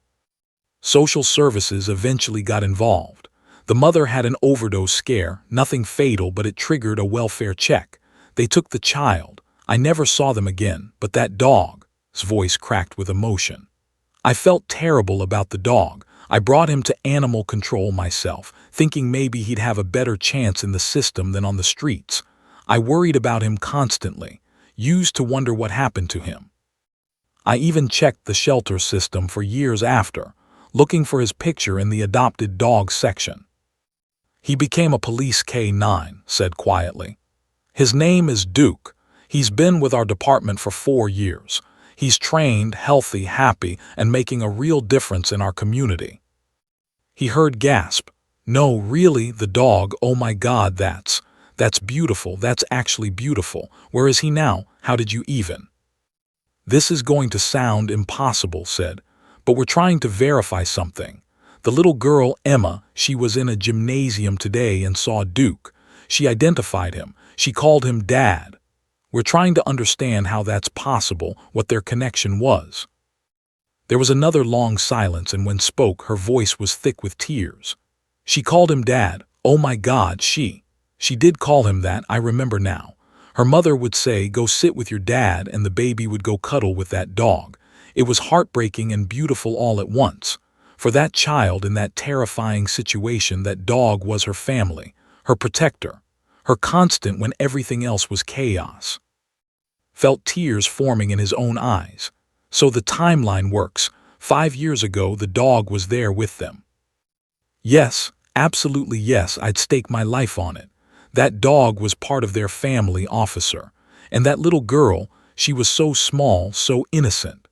Social services eventually got involved. The mother had an overdose scare, nothing fatal, but it triggered a welfare check. They took the child. I never saw them again, but that dog, his voice cracked with emotion. I felt terrible about the dog. I brought him to animal control myself, thinking maybe he'd have a better chance in the system than on the streets. I worried about him constantly, used to wonder what happened to him. I even checked the shelter system for years after, looking for his picture in the adopted dog section. He became a police K-9, said quietly. His name is Duke. He's been with our department for 4 years. He's trained, healthy, happy, and making a real difference in our community. He heard gasp. No, really, the dog, oh my God, that's beautiful, that's actually beautiful. Where is he now? How did you even? This is going to sound impossible, said, but we're trying to verify something. The little girl, Emma, she was in a gymnasium today and saw Duke. She identified him. She called him Dad. We're trying to understand how that's possible, what their connection was. There was another long silence, and when spoke, her voice was thick with tears. She called him Dad. Oh my God, she did call him that, I remember now. Her mother would say, go sit with your dad, and the baby would go cuddle with that dog. It was heartbreaking and beautiful all at once. For that child in that terrifying situation, that dog was her family, her protector, her constant when everything else was chaos. Felt tears forming in his own eyes. So the timeline works. 5 years ago, the dog was there with them. Yes, absolutely yes, I'd stake my life on it. That dog was part of their family, officer. And that little girl, she was so small, so innocent.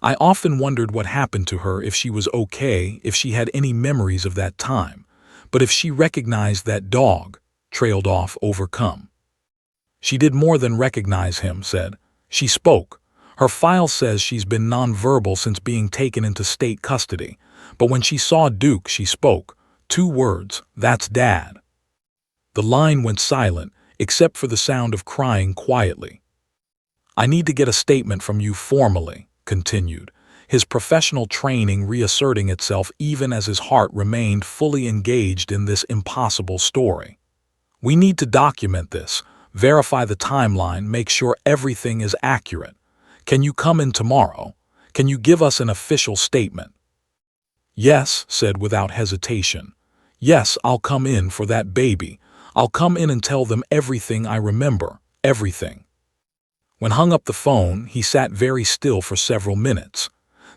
I often wondered what happened to her, if she was okay, if she had any memories of that time. But if she recognized that dog, trailed off, overcome. She did more than recognize him, said. She spoke. Her file says she's been nonverbal since being taken into state custody. But when she saw Duke, she spoke. 2 words, that's Dad. The line went silent, except for the sound of crying quietly. I need to get a statement from you formally, continued, his professional training reasserting itself even as his heart remained fully engaged in this impossible story. We need to document this, verify the timeline, make sure everything is accurate. Can you come in tomorrow? Can you give us an official statement? Yes, said without hesitation. Yes, I'll come in for that baby. I'll come in and tell them everything I remember, everything. When hung up the phone, he sat very still for several minutes.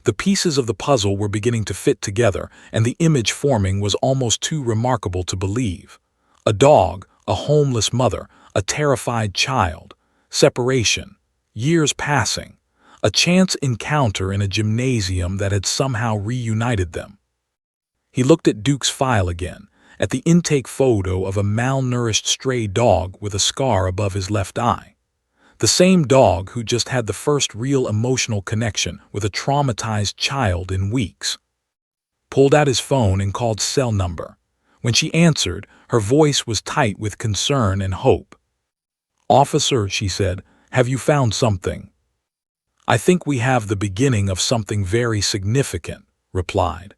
The pieces of the puzzle were beginning to fit together, and the image forming was almost too remarkable to believe. A dog, a homeless mother, a terrified child, separation, years passing, a chance encounter in a gymnasium that had somehow reunited them. He looked at Duke's file again, at the intake photo of a malnourished stray dog with a scar above his left eye. The same dog who just had the first real emotional connection with a traumatized child in weeks. Pulled out his phone and called cell number. When she answered, her voice was tight with concern and hope. Officer, she said, have you found something? I think we have the beginning of something very significant, replied.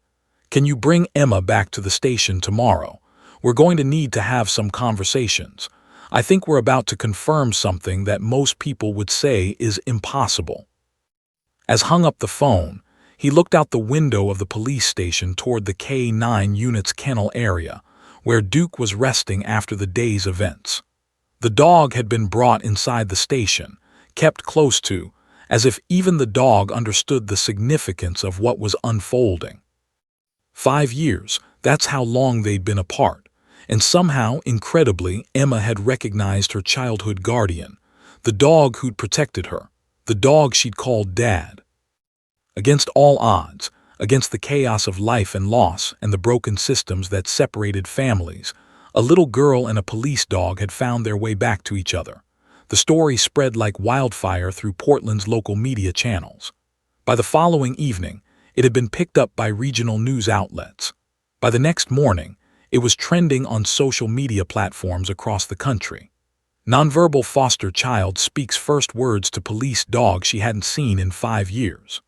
Can you bring Emma back to the station tomorrow? We're going to need to have some conversations. I think we're about to confirm something that most people would say is impossible. As hung up the phone, he looked out the window of the police station toward the K9 unit's kennel area, where Duke was resting after the day's events. The dog had been brought inside the station, kept close to, as if even the dog understood the significance of what was unfolding. 5 years, that's how long they'd been apart, and somehow, incredibly, Emma had recognized her childhood guardian, the dog who'd protected her, the dog she'd called Dad. Against all odds, against the chaos of life and loss and the broken systems that separated families, a little girl and a police dog had found their way back to each other. The story spread like wildfire through Portland's local media channels. By the following evening, it had been picked up by regional news outlets. By the next morning, it was trending on social media platforms across the country. Nonverbal foster child speaks first words to police dog she hadn't seen in 5 years.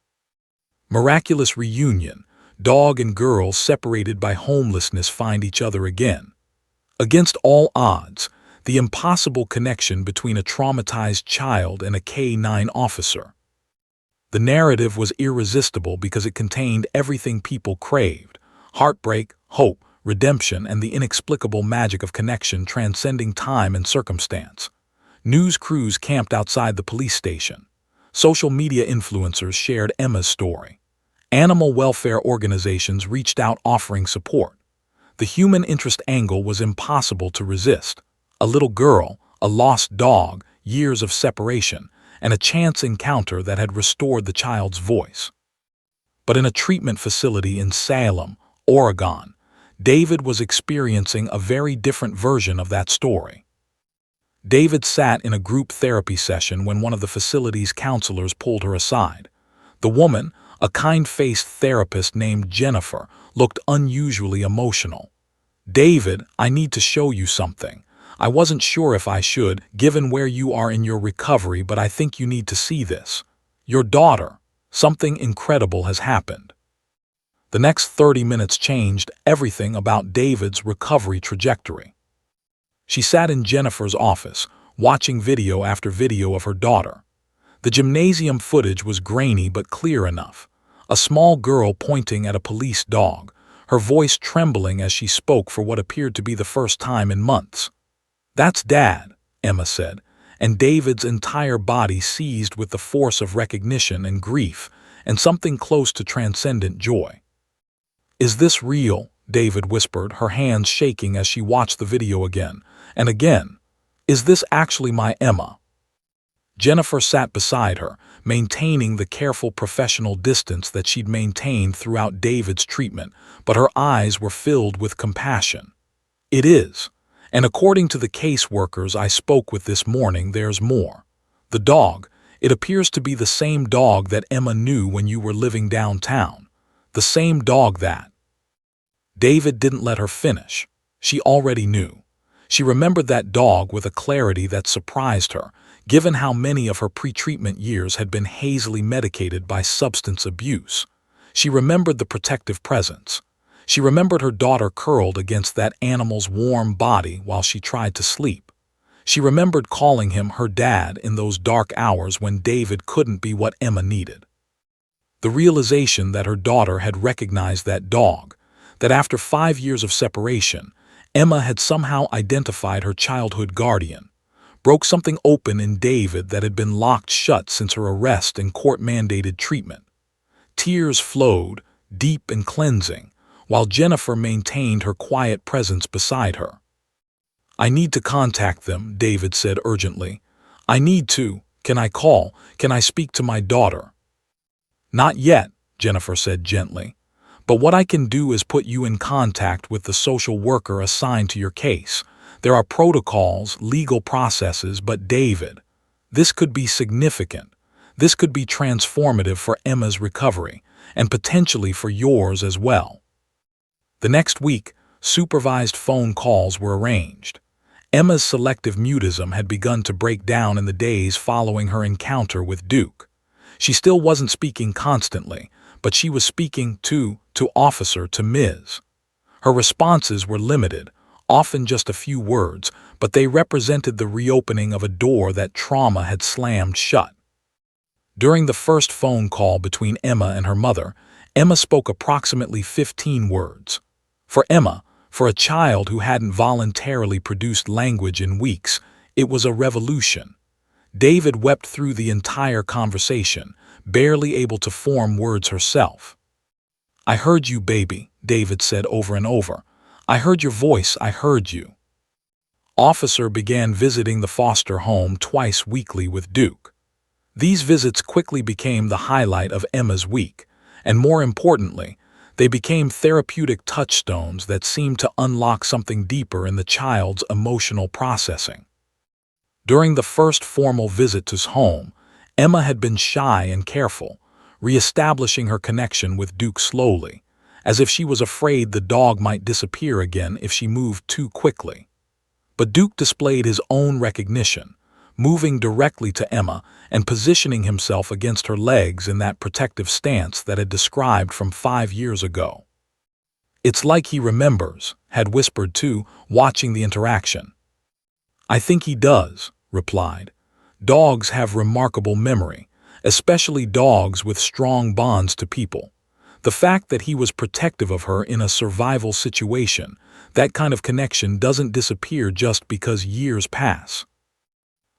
Miraculous reunion, dog and girl separated by homelessness find each other again. Against all odds, the impossible connection between a traumatized child and a K9 officer. The narrative was irresistible because it contained everything people craved: heartbreak, hope, redemption, and the inexplicable magic of connection transcending time and circumstance. News crews camped outside the police station. Social media influencers shared Emma's story. Animal welfare organizations reached out offering support. The human interest angle was impossible to resist. A little girl, a lost dog, years of separation, and a chance encounter that had restored the child's voice. But in a treatment facility in Salem, Oregon, David was experiencing a very different version of that story. David sat in a group therapy session when one of the facility's counselors pulled her aside. The woman, a kind-faced therapist named Jennifer, looked unusually emotional. "David, I need to show you something. I wasn't sure if I should, given where you are in your recovery, but I think you need to see this. Your daughter. Something incredible has happened." The next 30 minutes changed everything about David's recovery trajectory. She sat in Jennifer's office, watching video after video of her daughter. The gymnasium footage was grainy but clear enough. A small girl pointing at a police dog, her voice trembling as she spoke for what appeared to be the first time in months. "That's Dad," Emma said, and David's entire body seized with the force of recognition and grief and something close to transcendent joy. "Is this real?" David whispered, her hands shaking as she watched the video again and again. "Is this actually my Emma?" Jennifer sat beside her, maintaining the careful professional distance that she'd maintained throughout David's treatment, but her eyes were filled with compassion. "It is. And according to the caseworkers I spoke with this morning, there's more. The dog, it appears to be the same dog that Emma knew when you were living downtown. The same dog that—" David didn't let her finish. She already knew. She remembered that dog with a clarity that surprised her, given how many of her pre-treatment years had been hazily medicated by substance abuse. She remembered the protective presence. She remembered her daughter curled against that animal's warm body while she tried to sleep. She remembered calling him her dad in those dark hours when David couldn't be what Emma needed. The realization that her daughter had recognized that dog, that after 5 years of separation, Emma had somehow identified her childhood guardian, broke something open in David that had been locked shut since her arrest and court-mandated treatment. Tears flowed, deep and cleansing, while Jennifer maintained her quiet presence beside her. "I need to contact them," David said urgently. "I need to. Can I call? Can I speak to my daughter?" "Not yet," Jennifer said gently. "But what I can do is put you in contact with the social worker assigned to your case. There are protocols, legal processes, but David, this could be significant. This could be transformative for Emma's recovery, and potentially for yours as well." The next week, supervised phone calls were arranged. Emma's selective mutism had begun to break down in the days following her encounter with Duke. She still wasn't speaking constantly, but she was speaking to officer, to Ms. Her responses were limited, often just a few words, but they represented the reopening of a door that trauma had slammed shut. During the first phone call between Emma and her mother, Emma spoke approximately 15 words. For Emma, for a child who hadn't voluntarily produced language in weeks, it was a revolution. David wept through the entire conversation, barely able to form words herself. "I heard you, baby," David said over and over. "I heard your voice, I heard you." Officer began visiting the foster home twice weekly with Duke. These visits quickly became the highlight of Emma's week, and more importantly, they became therapeutic touchstones that seemed to unlock something deeper in the child's emotional processing. During the first formal visit to his home, Emma had been shy and careful, reestablishing her connection with Duke slowly, as if she was afraid the dog might disappear again if she moved too quickly. But Duke displayed his own recognition, moving directly to Emma and positioning himself against her legs in that protective stance that had described from 5 years ago. "It's like he remembers," had whispered too, watching the interaction. "I think he does," replied. "Dogs have remarkable memory, especially dogs with strong bonds to people. The fact that he was protective of her in a survival situation, that kind of connection doesn't disappear just because years pass."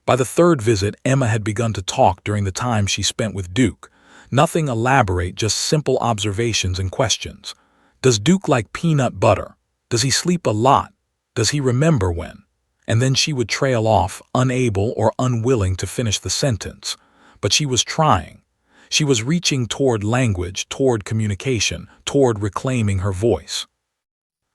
By the third visit, Emma had begun to talk during the time she spent with Duke. Nothing elaborate, just simple observations and questions. "Does Duke like peanut butter? Does he sleep a lot? Does he remember when?" And then she would trail off, unable or unwilling to finish the sentence. But she was trying. She was reaching toward language, toward communication, toward reclaiming her voice.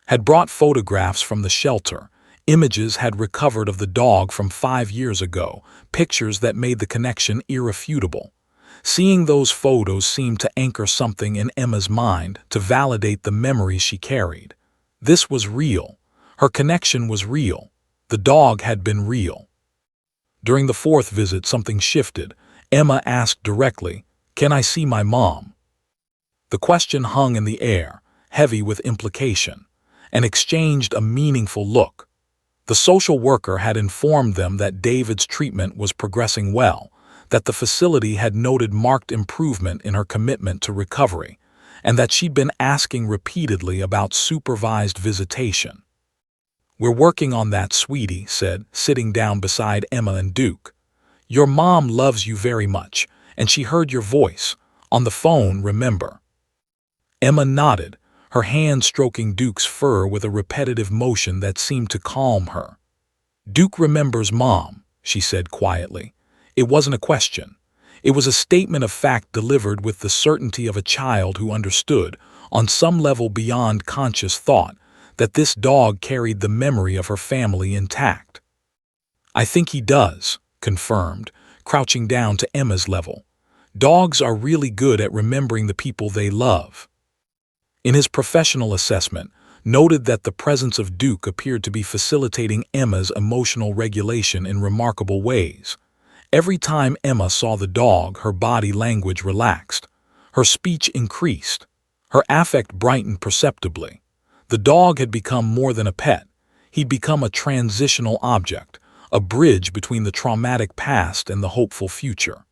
Had brought photographs from the shelter. Images had recovered of the dog from 5 years ago, pictures that made the connection irrefutable. Seeing those photos seemed to anchor something in Emma's mind, to validate the memories she carried. This was real. Her connection was real. The dog had been real. During the fourth visit, something shifted. Emma asked directly, "Can I see my mom?" The question hung in the air, heavy with implication, and exchanged a meaningful look. The social worker had informed them that David's treatment was progressing well, that the facility had noted marked improvement in her commitment to recovery, and that she'd been asking repeatedly about supervised visitation. "We're working on that," Sweetie said, sitting down beside Emma and Duke. "Your mom loves you very much, and she heard your voice. On the phone, remember?" Emma nodded, her hand stroking Duke's fur with a repetitive motion that seemed to calm her. "Duke remembers Mom," she said quietly. It wasn't a question. It was a statement of fact delivered with the certainty of a child who understood, on some level beyond conscious thought, that this dog carried the memory of her family intact. "I think he does," confirmed, crouching down to Emma's level. "Dogs are really good at remembering the people they love." In his professional assessment, noted that the presence of Duke appeared to be facilitating Emma's emotional regulation in remarkable ways. Every time Emma saw the dog, her body language relaxed. Her speech increased. Her affect brightened perceptibly. The dog had become more than a pet. He'd become a transitional object, a bridge between the traumatic past and the hopeful future.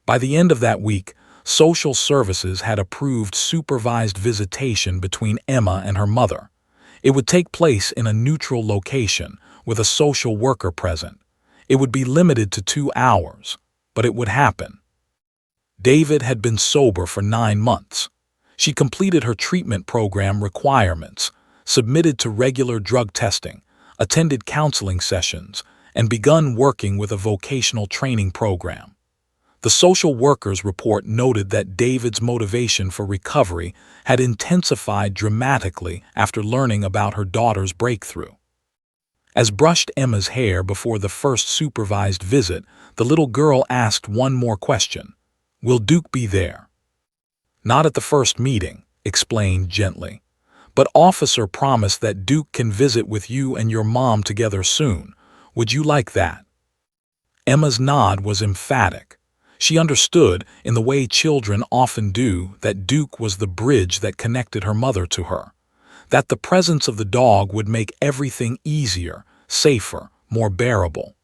By the end of that week, social services had approved supervised visitation between Emma and her mother. It would take place in a neutral location, with a social worker present. It would be limited to 2 hours, but it would happen. David had been sober for 9 months. She completed her treatment program requirements, submitted to regular drug testing, attended counseling sessions, and begun working with a vocational training program. The social worker's report noted that David's motivation for recovery had intensified dramatically after learning about her daughter's breakthrough. As brushed Emma's hair before the first supervised visit, the little girl asked one more question. "Will Duke be there?" "Not at the first meeting," explained gently. "But Officer promised that Duke can visit with you and your mom together soon. Would you like that?" Emma's nod was emphatic. She understood, in the way children often do, that Duke was the bridge that connected her mother to her. That the presence of the dog would make everything easier, safer, more bearable.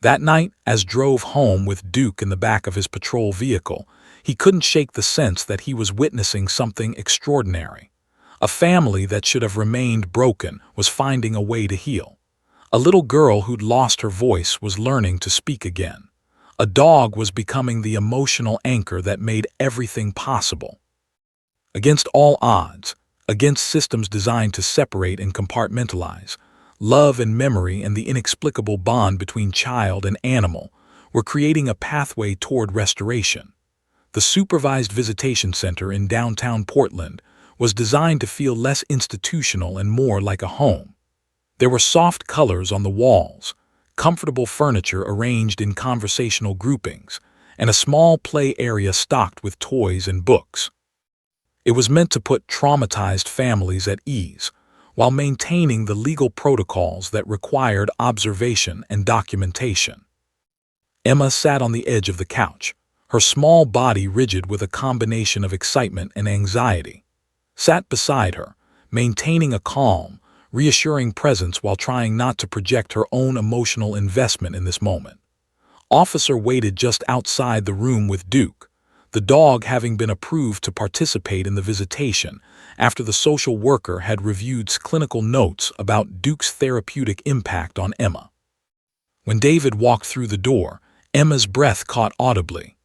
That night, as drove home with Duke in the back of his patrol vehicle, he couldn't shake the sense that he was witnessing something extraordinary. A family that should have remained broken was finding a way to heal. A little girl who'd lost her voice was learning to speak again. A dog was becoming the emotional anchor that made everything possible. Against all odds, against systems designed to separate and compartmentalize, love and memory and the inexplicable bond between child and animal were creating a pathway toward restoration. The Supervised Visitation Center in downtown Portland was designed to feel less institutional and more like a home. There were soft colors on the walls, comfortable furniture arranged in conversational groupings, and a small play area stocked with toys and books. It was meant to put traumatized families at ease, while maintaining the legal protocols that required observation and documentation. Emma sat on the edge of the couch, her small body rigid with a combination of excitement and anxiety. Sat beside her, maintaining a calm, reassuring presence while trying not to project her own emotional investment in this moment. Officer waited just outside the room with Duke, the dog having been approved to participate in the visitation after the social worker had reviewed clinical notes about Duke's therapeutic impact on Emma. When David walked through the door, Emma's breath caught audibly.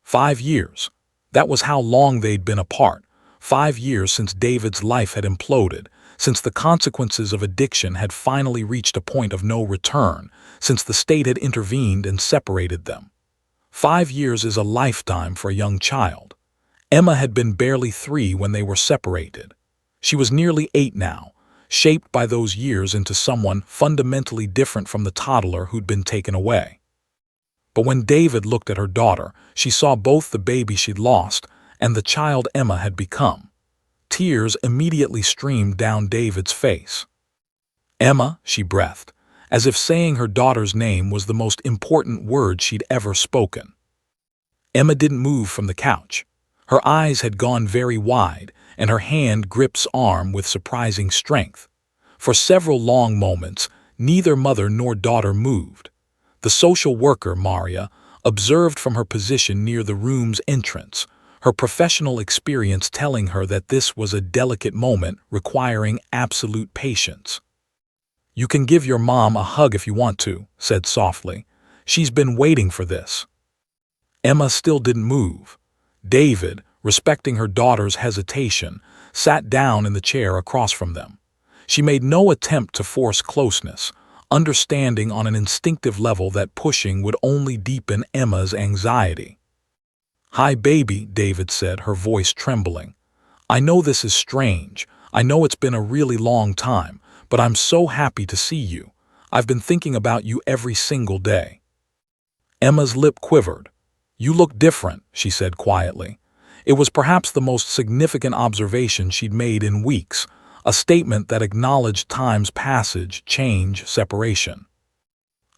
5 years. That was how long they'd been apart. 5 years since David's life had imploded, since the consequences of addiction had finally reached a point of no return, since the state had intervened and separated them. 5 years is a lifetime for a young child. Emma had been barely 3 when they were separated. She was nearly 8 now, shaped by those years into someone fundamentally different from the toddler who'd been taken away. But when David looked at her daughter, she saw both the baby she'd lost and the child Emma had become. Tears immediately streamed down David's face. "Emma," she breathed, as if saying her daughter's name was the most important word she'd ever spoken. Emma didn't move from the couch. Her eyes had gone very wide, and her hand gripped S's arm with surprising strength. For several long moments, neither mother nor daughter moved. The social worker, Maria, observed from her position near the room's entrance, her professional experience telling her that this was a delicate moment requiring absolute patience. "You can give your mom a hug if you want to," said softly. "She's been waiting for this." Emma still didn't move. David, respecting her daughter's hesitation, sat down in the chair across from them. She made no attempt to force closeness, understanding on an instinctive level that pushing would only deepen Emma's anxiety. "Hi, baby," David said, her voice trembling. "I know this is strange. I know it's been a really long time, but I'm so happy to see you. I've been thinking about you every single day." Emma's lip quivered. "You look different," she said quietly. It was perhaps the most significant observation she'd made in weeks, a statement that acknowledged time's passage, change, separation.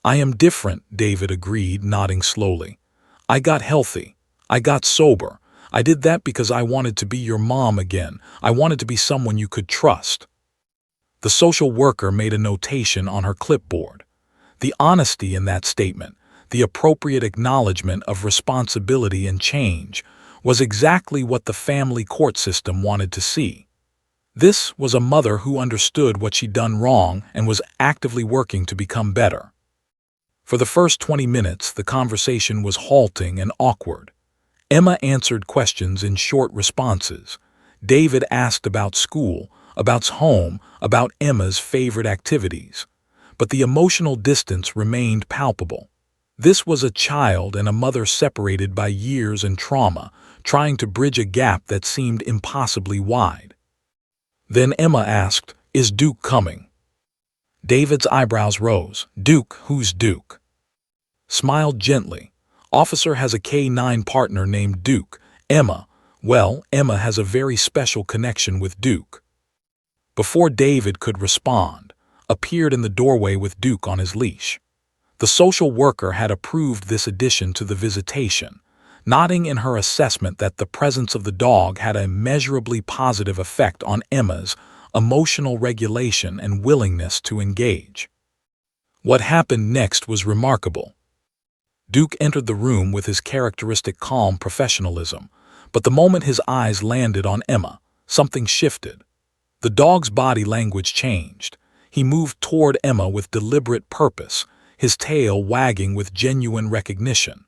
"I am different," David agreed, nodding slowly. "I got healthy. I got sober. I did that because I wanted to be your mom again. I wanted to be someone you could trust." The social worker made a notation on her clipboard. The honesty in that statement, the appropriate acknowledgement of responsibility and change, was exactly what the family court system wanted to see. This was a mother who understood what she'd done wrong and was actively working to become better. For the first 20 minutes, the conversation was halting and awkward. Emma answered questions in short responses. David asked about school, about home, about Emma's favorite activities. But the emotional distance remained palpable. This was a child and a mother separated by years and trauma, trying to bridge a gap that seemed impossibly wide. Then Emma asked, "Is Duke coming?" David's eyebrows rose. "Duke? Who's Duke?" Smiled gently. "Officer has a K-9 partner named Duke. Emma, well, Emma has a very special connection with Duke." Before David could respond, appeared in the doorway with Duke on his leash. The social worker had approved this addition to the visitation, nodding in her assessment that the presence of the dog had a measurably positive effect on Emma's emotional regulation and willingness to engage. What happened next was remarkable. Duke entered the room with his characteristic calm professionalism, but the moment his eyes landed on Emma, something shifted. The dog's body language changed. He moved toward Emma with deliberate purpose, his tail wagging with genuine recognition.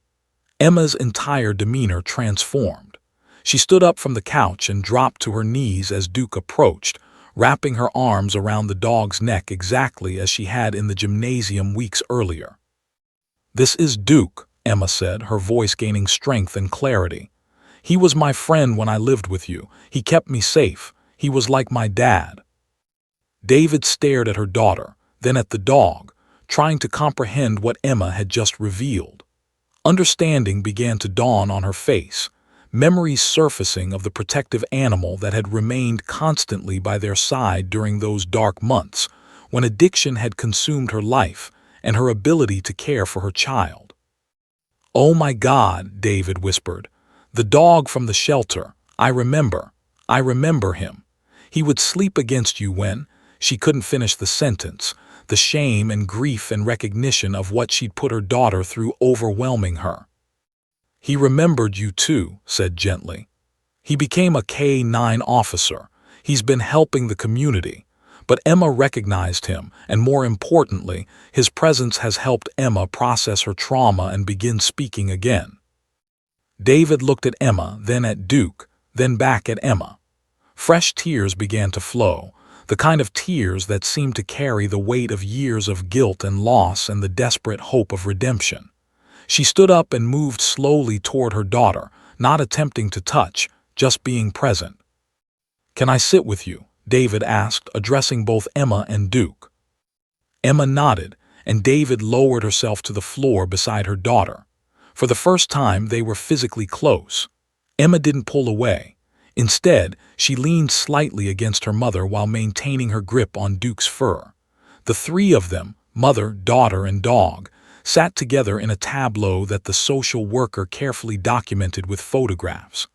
Emma's entire demeanor transformed. She stood up from the couch and dropped to her knees as Duke approached, wrapping her arms around the dog's neck exactly as she had in the gymnasium weeks earlier. "This is Duke," Emma said, her voice gaining strength and clarity. "He was my friend when I lived with you. He kept me safe. He was like my dad." David stared at her daughter, then at the dog, trying to comprehend what Emma had just revealed. Understanding began to dawn on her face, memories surfacing of the protective animal that had remained constantly by their side during those dark months, when addiction had consumed her life and her ability to care for her child. "Oh my God," David whispered. "The dog from the shelter. I remember him. He would sleep against you when—" She couldn't finish the sentence, the shame and grief and recognition of what she'd put her daughter through overwhelming her. "He remembered you too," said gently. "He became a K-9 officer. He's been helping the community. But Emma recognized him, and more importantly, his presence has helped Emma process her trauma and begin speaking again." David looked at Emma, then at Duke, then back at Emma. Fresh tears began to flow, the kind of tears that seemed to carry the weight of years of guilt and loss and the desperate hope of redemption. She stood up and moved slowly toward her daughter, not attempting to touch, just being present. "Can I sit with you?" David asked, addressing both Emma and Duke. Emma nodded, and David lowered herself to the floor beside her daughter. For the first time, they were physically close. Emma didn't pull away. Instead, she leaned slightly against her mother while maintaining her grip on Duke's fur. The three of them, mother, daughter, and dog, sat together in a tableau that the social worker carefully documented with photographs.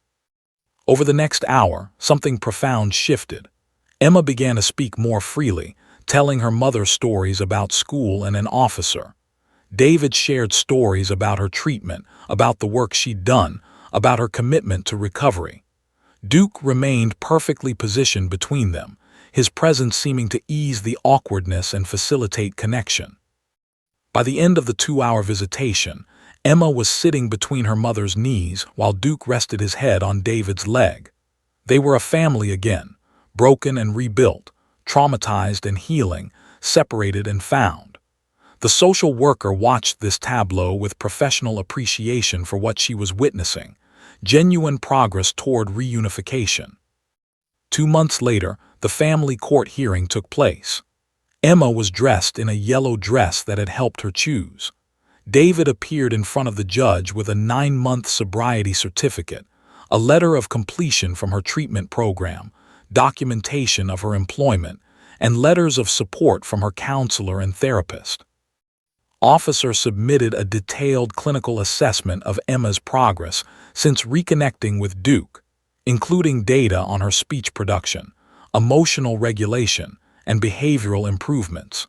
Over the next hour, something profound shifted. Emma began to speak more freely, telling her mother stories about school and an officer. David shared stories about her treatment, about the work she'd done, about her commitment to recovery. Duke remained perfectly positioned between them, his presence seeming to ease the awkwardness and facilitate connection. By the end of the 2-hour visitation, Emma was sitting between her mother's knees while Duke rested his head on David's leg. They were a family again, broken and rebuilt, traumatized and healing, separated and found. The social worker watched this tableau with professional appreciation for what she was witnessing, genuine progress toward reunification. 2 months later, the family court hearing took place. Emma was dressed in a yellow dress that had helped her choose. David appeared in front of the judge with a 9-month sobriety certificate, a letter of completion from her treatment program, documentation of her employment, and letters of support from her counselor and therapist. Officer submitted a detailed clinical assessment of Emma's progress since reconnecting with Duke, including data on her speech production, emotional regulation, and behavioral improvements.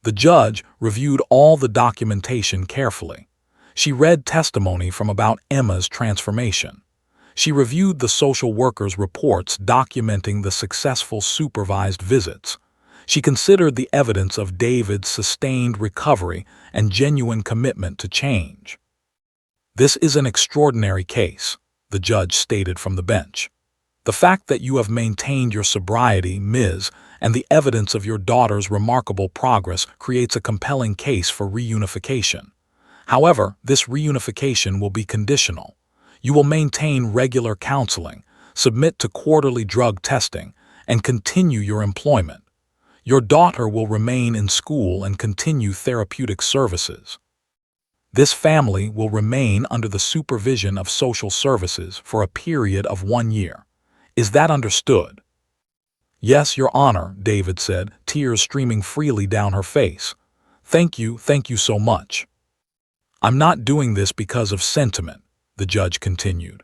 The judge reviewed all the documentation carefully. She read testimony from about Emma's transformation. She reviewed the social worker's reports documenting the successful supervised visits. She considered the evidence of David's sustained recovery and genuine commitment to change. "This is an extraordinary case," the judge stated from the bench. "The fact that you have maintained your sobriety, Ms., and the evidence of your daughter's remarkable progress creates a compelling case for reunification. However, this reunification will be conditional. You will maintain regular counseling, submit to quarterly drug testing, and continue your employment. Your daughter will remain in school and continue therapeutic services. This family will remain under the supervision of social services for a period of 1 year. Is that understood?" "Yes, Your Honor," David said, tears streaming freely down her face. Thank you so much." "I'm not doing this because of sentiment," the judge continued.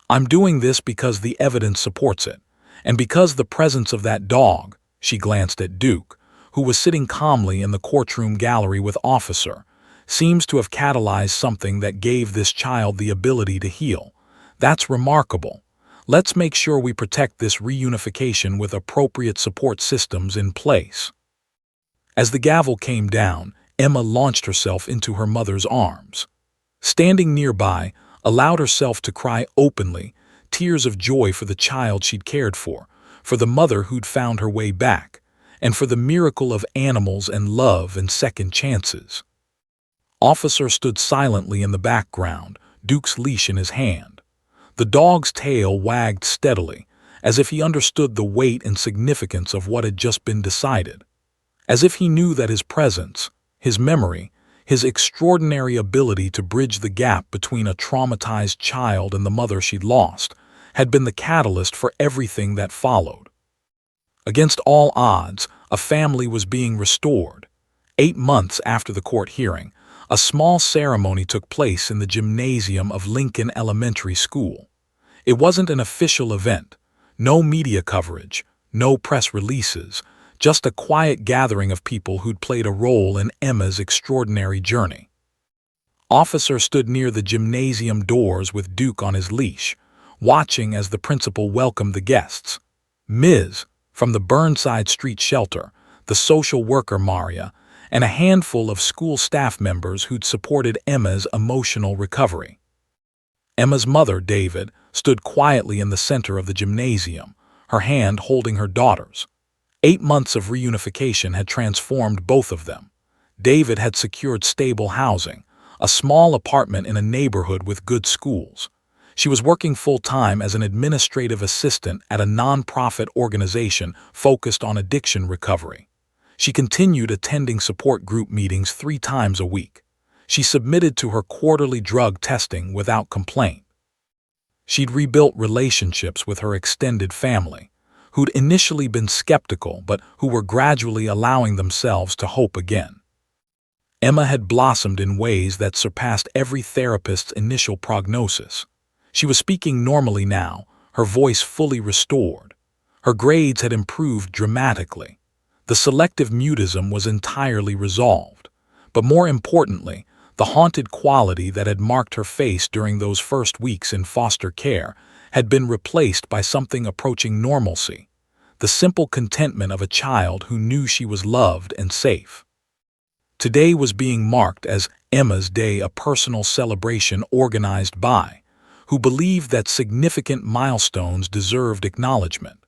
"I'm doing this because the evidence supports it, and because the presence of that dog," she glanced at Duke, who was sitting calmly in the courtroom gallery with Officer, "seems to have catalyzed something that gave this child the ability to heal. That's remarkable. Let's make sure we protect this reunification with appropriate support systems in place." As the gavel came down, Emma launched herself into her mother's arms. Standing nearby, allowed herself to cry openly, tears of joy for the child she'd cared for the mother who'd found her way back, and for the miracle of animals and love and second chances. Officer stood silently in the background, Duke's leash in his hand. The dog's tail wagged steadily, as if he understood the weight and significance of what had just been decided. As if he knew that his presence, his memory, his extraordinary ability to bridge the gap between a traumatized child and the mother she'd lost, had been the catalyst for everything that followed. Against all odds, a family was being restored. 8 months after the court hearing, a small ceremony took place in the gymnasium of Lincoln Elementary School. It wasn't an official event, no media coverage, no press releases, just a quiet gathering of people who'd played a role in Emma's extraordinary journey. Officer stood near the gymnasium doors with Duke on his leash, watching as the principal welcomed the guests. Ms. from the Burnside Street shelter, the social worker Maria, and a handful of school staff members who'd supported Emma's emotional recovery. Emma's mother, David, stood quietly in the center of the gymnasium, her hand holding her daughter's. 8 months of reunification had transformed both of them. David had secured stable housing, a small apartment in a neighborhood with good schools. She was working full-time as an administrative assistant at a non-profit organization focused on addiction recovery. She continued attending support group meetings 3 times a week. She submitted to her quarterly drug testing without complaint. She'd rebuilt relationships with her extended family, who'd initially been skeptical but who were gradually allowing themselves to hope again. Emma had blossomed in ways that surpassed every therapist's initial prognosis. She was speaking normally now, her voice fully restored. Her grades had improved dramatically. The selective mutism was entirely resolved. But more importantly, the haunted quality that had marked her face during those first weeks in foster care had been replaced by something approaching normalcy, the simple contentment of a child who knew she was loved and safe. Today was being marked as Emma's Day, a personal celebration organized by, who believed that significant milestones deserved acknowledgement.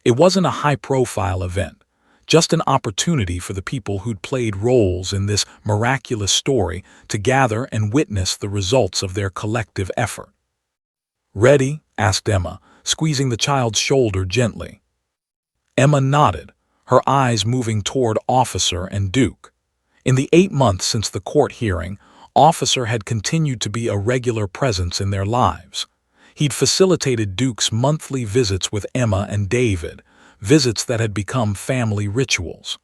It wasn't a high-profile event, just an opportunity for the people who'd played roles in this miraculous story to gather and witness the results of their collective effort. "Ready?" asked Emma, squeezing the child's shoulder gently. Emma nodded, her eyes moving toward Officer and Duke. In the 8 months since the court hearing, Officer had continued to be a regular presence in their lives. He'd facilitated Duke's monthly visits with Emma and David, visits that had become family rituals.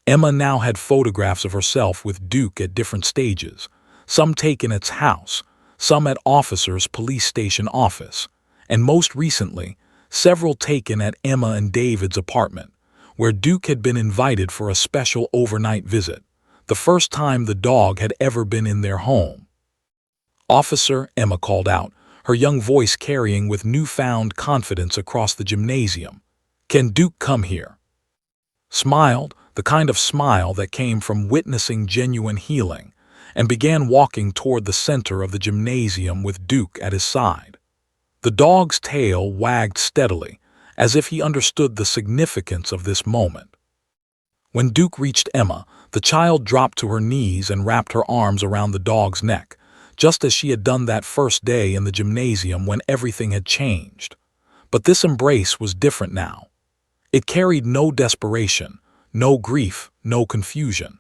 Emma now had photographs of herself with Duke at different stages, some taken at his house, some at Officer's police station office, and most recently, several taken at Emma and David's apartment, where Duke had been invited for a special overnight visit, the first time the dog had ever been in their home. "Officer," Emma called out, her young voice carrying with newfound confidence across the gymnasium. "Can Duke come here?" Smiled, the kind of smile that came from witnessing genuine healing, and began walking toward the center of the gymnasium with Duke at his side. The dog's tail wagged steadily, as if he understood the significance of this moment. When Duke reached Emma, the child dropped to her knees and wrapped her arms around the dog's neck, just as she had done that first day in the gymnasium when everything had changed. But this embrace was different now. It carried no desperation, no grief, no confusion.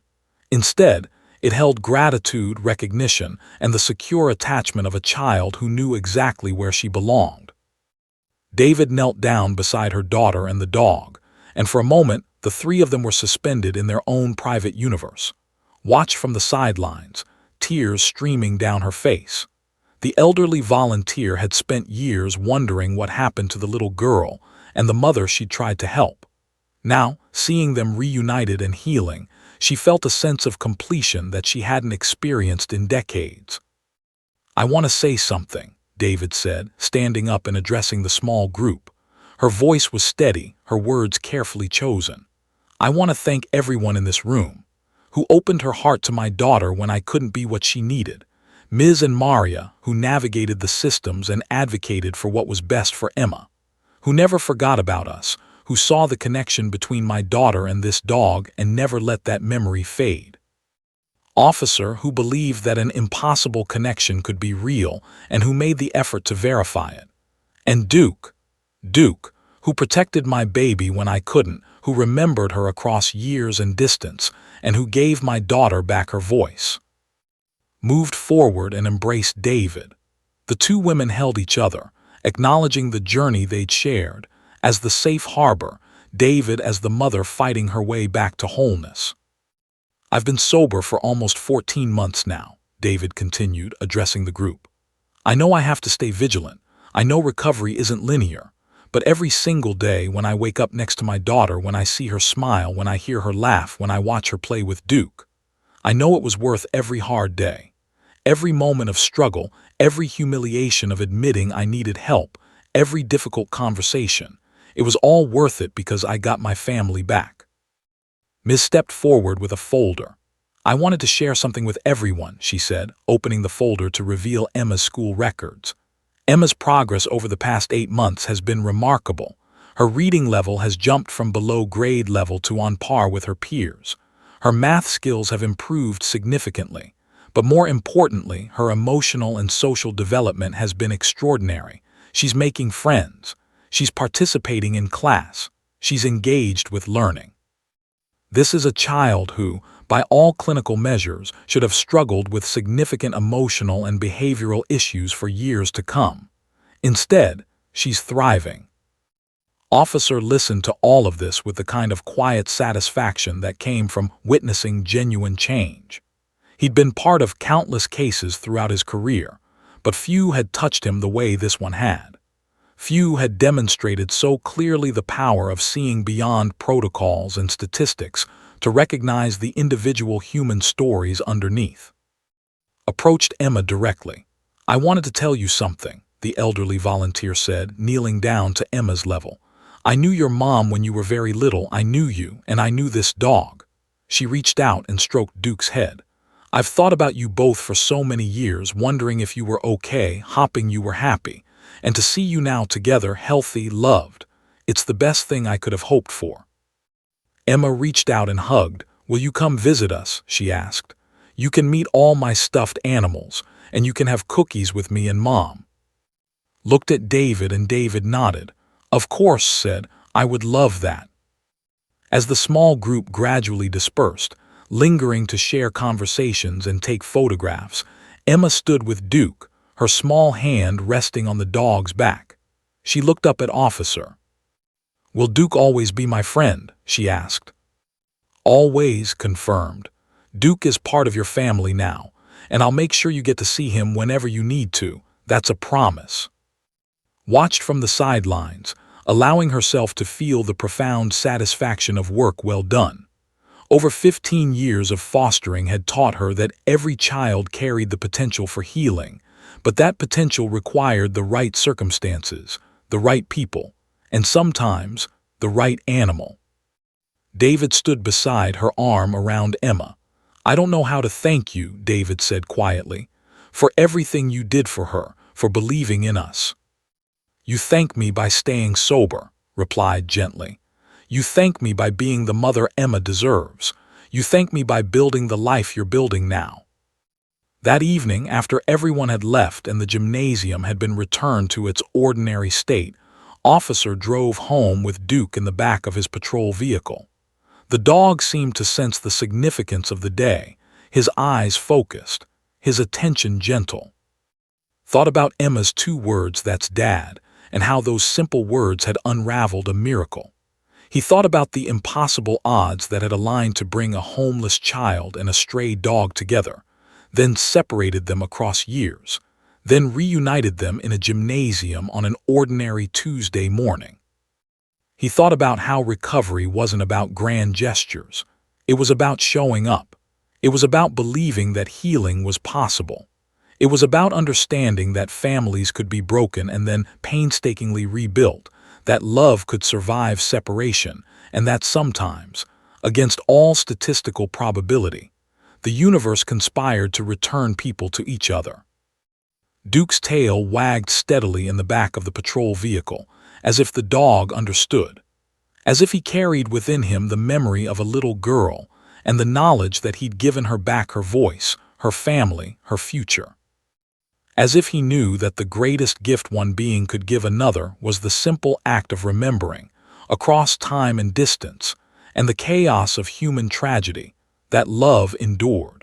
Instead, it held gratitude, recognition, and the secure attachment of a child who knew exactly where she belonged. David knelt down beside her daughter and the dog, and for a moment, the three of them were suspended in their own private universe. Watched from the sidelines, tears streaming down her face. The elderly volunteer had spent years wondering what happened to the little girl and the mother she'd tried to help. Now, seeing them reunited and healing, she felt a sense of completion that she hadn't experienced in decades. "I want to say something," David said, standing up and addressing the small group. Her voice was steady, her words carefully chosen. "I want to thank everyone in this room, who opened her heart to my daughter when I couldn't be what she needed. Ms. and Maria, who navigated the systems and advocated for what was best for Emma, who never forgot about us, who saw the connection between my daughter and this dog and never let that memory fade. Officer, who believed that an impossible connection could be real and who made the effort to verify it. And Duke, who protected my baby when I couldn't, who remembered her across years and distance, and who gave my daughter back her voice." Moved forward and embraced David. The two women held each other, acknowledging the journey they'd shared, as the safe harbor, David as the mother fighting her way back to wholeness. "I've been sober for almost 14 months now," David continued, addressing the group. "I know I have to stay vigilant. I know recovery isn't linear. But every single day when I wake up next to my daughter, when I see her smile, when I hear her laugh, when I watch her play with Duke, I know it was worth every hard day. Every moment of struggle, every humiliation of admitting I needed help, every difficult conversation. It was all worth it because I got my family back." Ms. stepped forward with a folder. "I wanted to share something with everyone," she said, opening the folder to reveal Emma's school records. Emma's progress over the past 8 months has been remarkable. Her reading level has jumped from below grade level to on par with her peers. Her math skills have improved significantly. But more importantly, her emotional and social development has been extraordinary. She's making friends. She's participating in class. She's engaged with learning. This is a child who, by all clinical measures, should have struggled with significant emotional and behavioral issues for years to come. Instead, she's thriving. Officer listened to all of this with the kind of quiet satisfaction that came from witnessing genuine change. He'd been part of countless cases throughout his career, but few had touched him the way this one had. Few had demonstrated so clearly the power of seeing beyond protocols and statistics to recognize the individual human stories underneath. Approached Emma directly. "I wanted to tell you something," the elderly volunteer said, kneeling down to Emma's level. "I knew your mom when you were very little. I knew you, and I knew this dog." She reached out and stroked Duke's head. "I've thought about you both for so many years, wondering if you were okay, hoping you were happy. And to see you now together, healthy, loved, it's the best thing I could have hoped for." Emma reached out and hugged. "Will you come visit us?" she asked. "You can meet all my stuffed animals, and you can have cookies with me and Mom." Looked at David, and David nodded. "Of course," said, "I would love that." As the small group gradually dispersed, lingering to share conversations and take photographs, Emma stood with Duke, her small hand resting on the dog's back. She looked up at Officer. "Will Duke always be my friend?" she asked. "Always," confirmed. "Duke is part of your family now, and I'll make sure you get to see him whenever you need to. That's a promise." Watched from the sidelines, allowing herself to feel the profound satisfaction of work well done. Over 15 years of fostering had taught her that every child carried the potential for healing, but that potential required the right circumstances, the right people, and sometimes the right animal. David stood beside her, arm around Emma. "I don't know how to thank you," David said quietly, "for everything you did for her, for believing in us." "You thank me by staying sober," replied gently. "You thank me by being the mother Emma deserves. You thank me by building the life you're building now." That evening, after everyone had left and the gymnasium had been returned to its ordinary state, Officer drove home with Duke in the back of his patrol vehicle. The dog seemed to sense the significance of the day, his eyes focused, his attention gentle. Thought about Emma's 2 words, "That's Dad," and how those simple words had unraveled a miracle. He thought about the impossible odds that had aligned to bring a homeless child and a stray dog together, then separated them across years, then reunited them in a gymnasium on an ordinary Tuesday morning. He thought about how recovery wasn't about grand gestures. It was about showing up. It was about believing that healing was possible. It was about understanding that families could be broken and then painstakingly rebuilt, that love could survive separation, and that sometimes, against all statistical probability, the universe conspired to return people to each other. Duke's tail wagged steadily in the back of the patrol vehicle, as if the dog understood, as if he carried within him the memory of a little girl and the knowledge that he'd given her back her voice, her family, her future. As if he knew that the greatest gift one being could give another was the simple act of remembering, across time and distance, and the chaos of human tragedy, that love endured.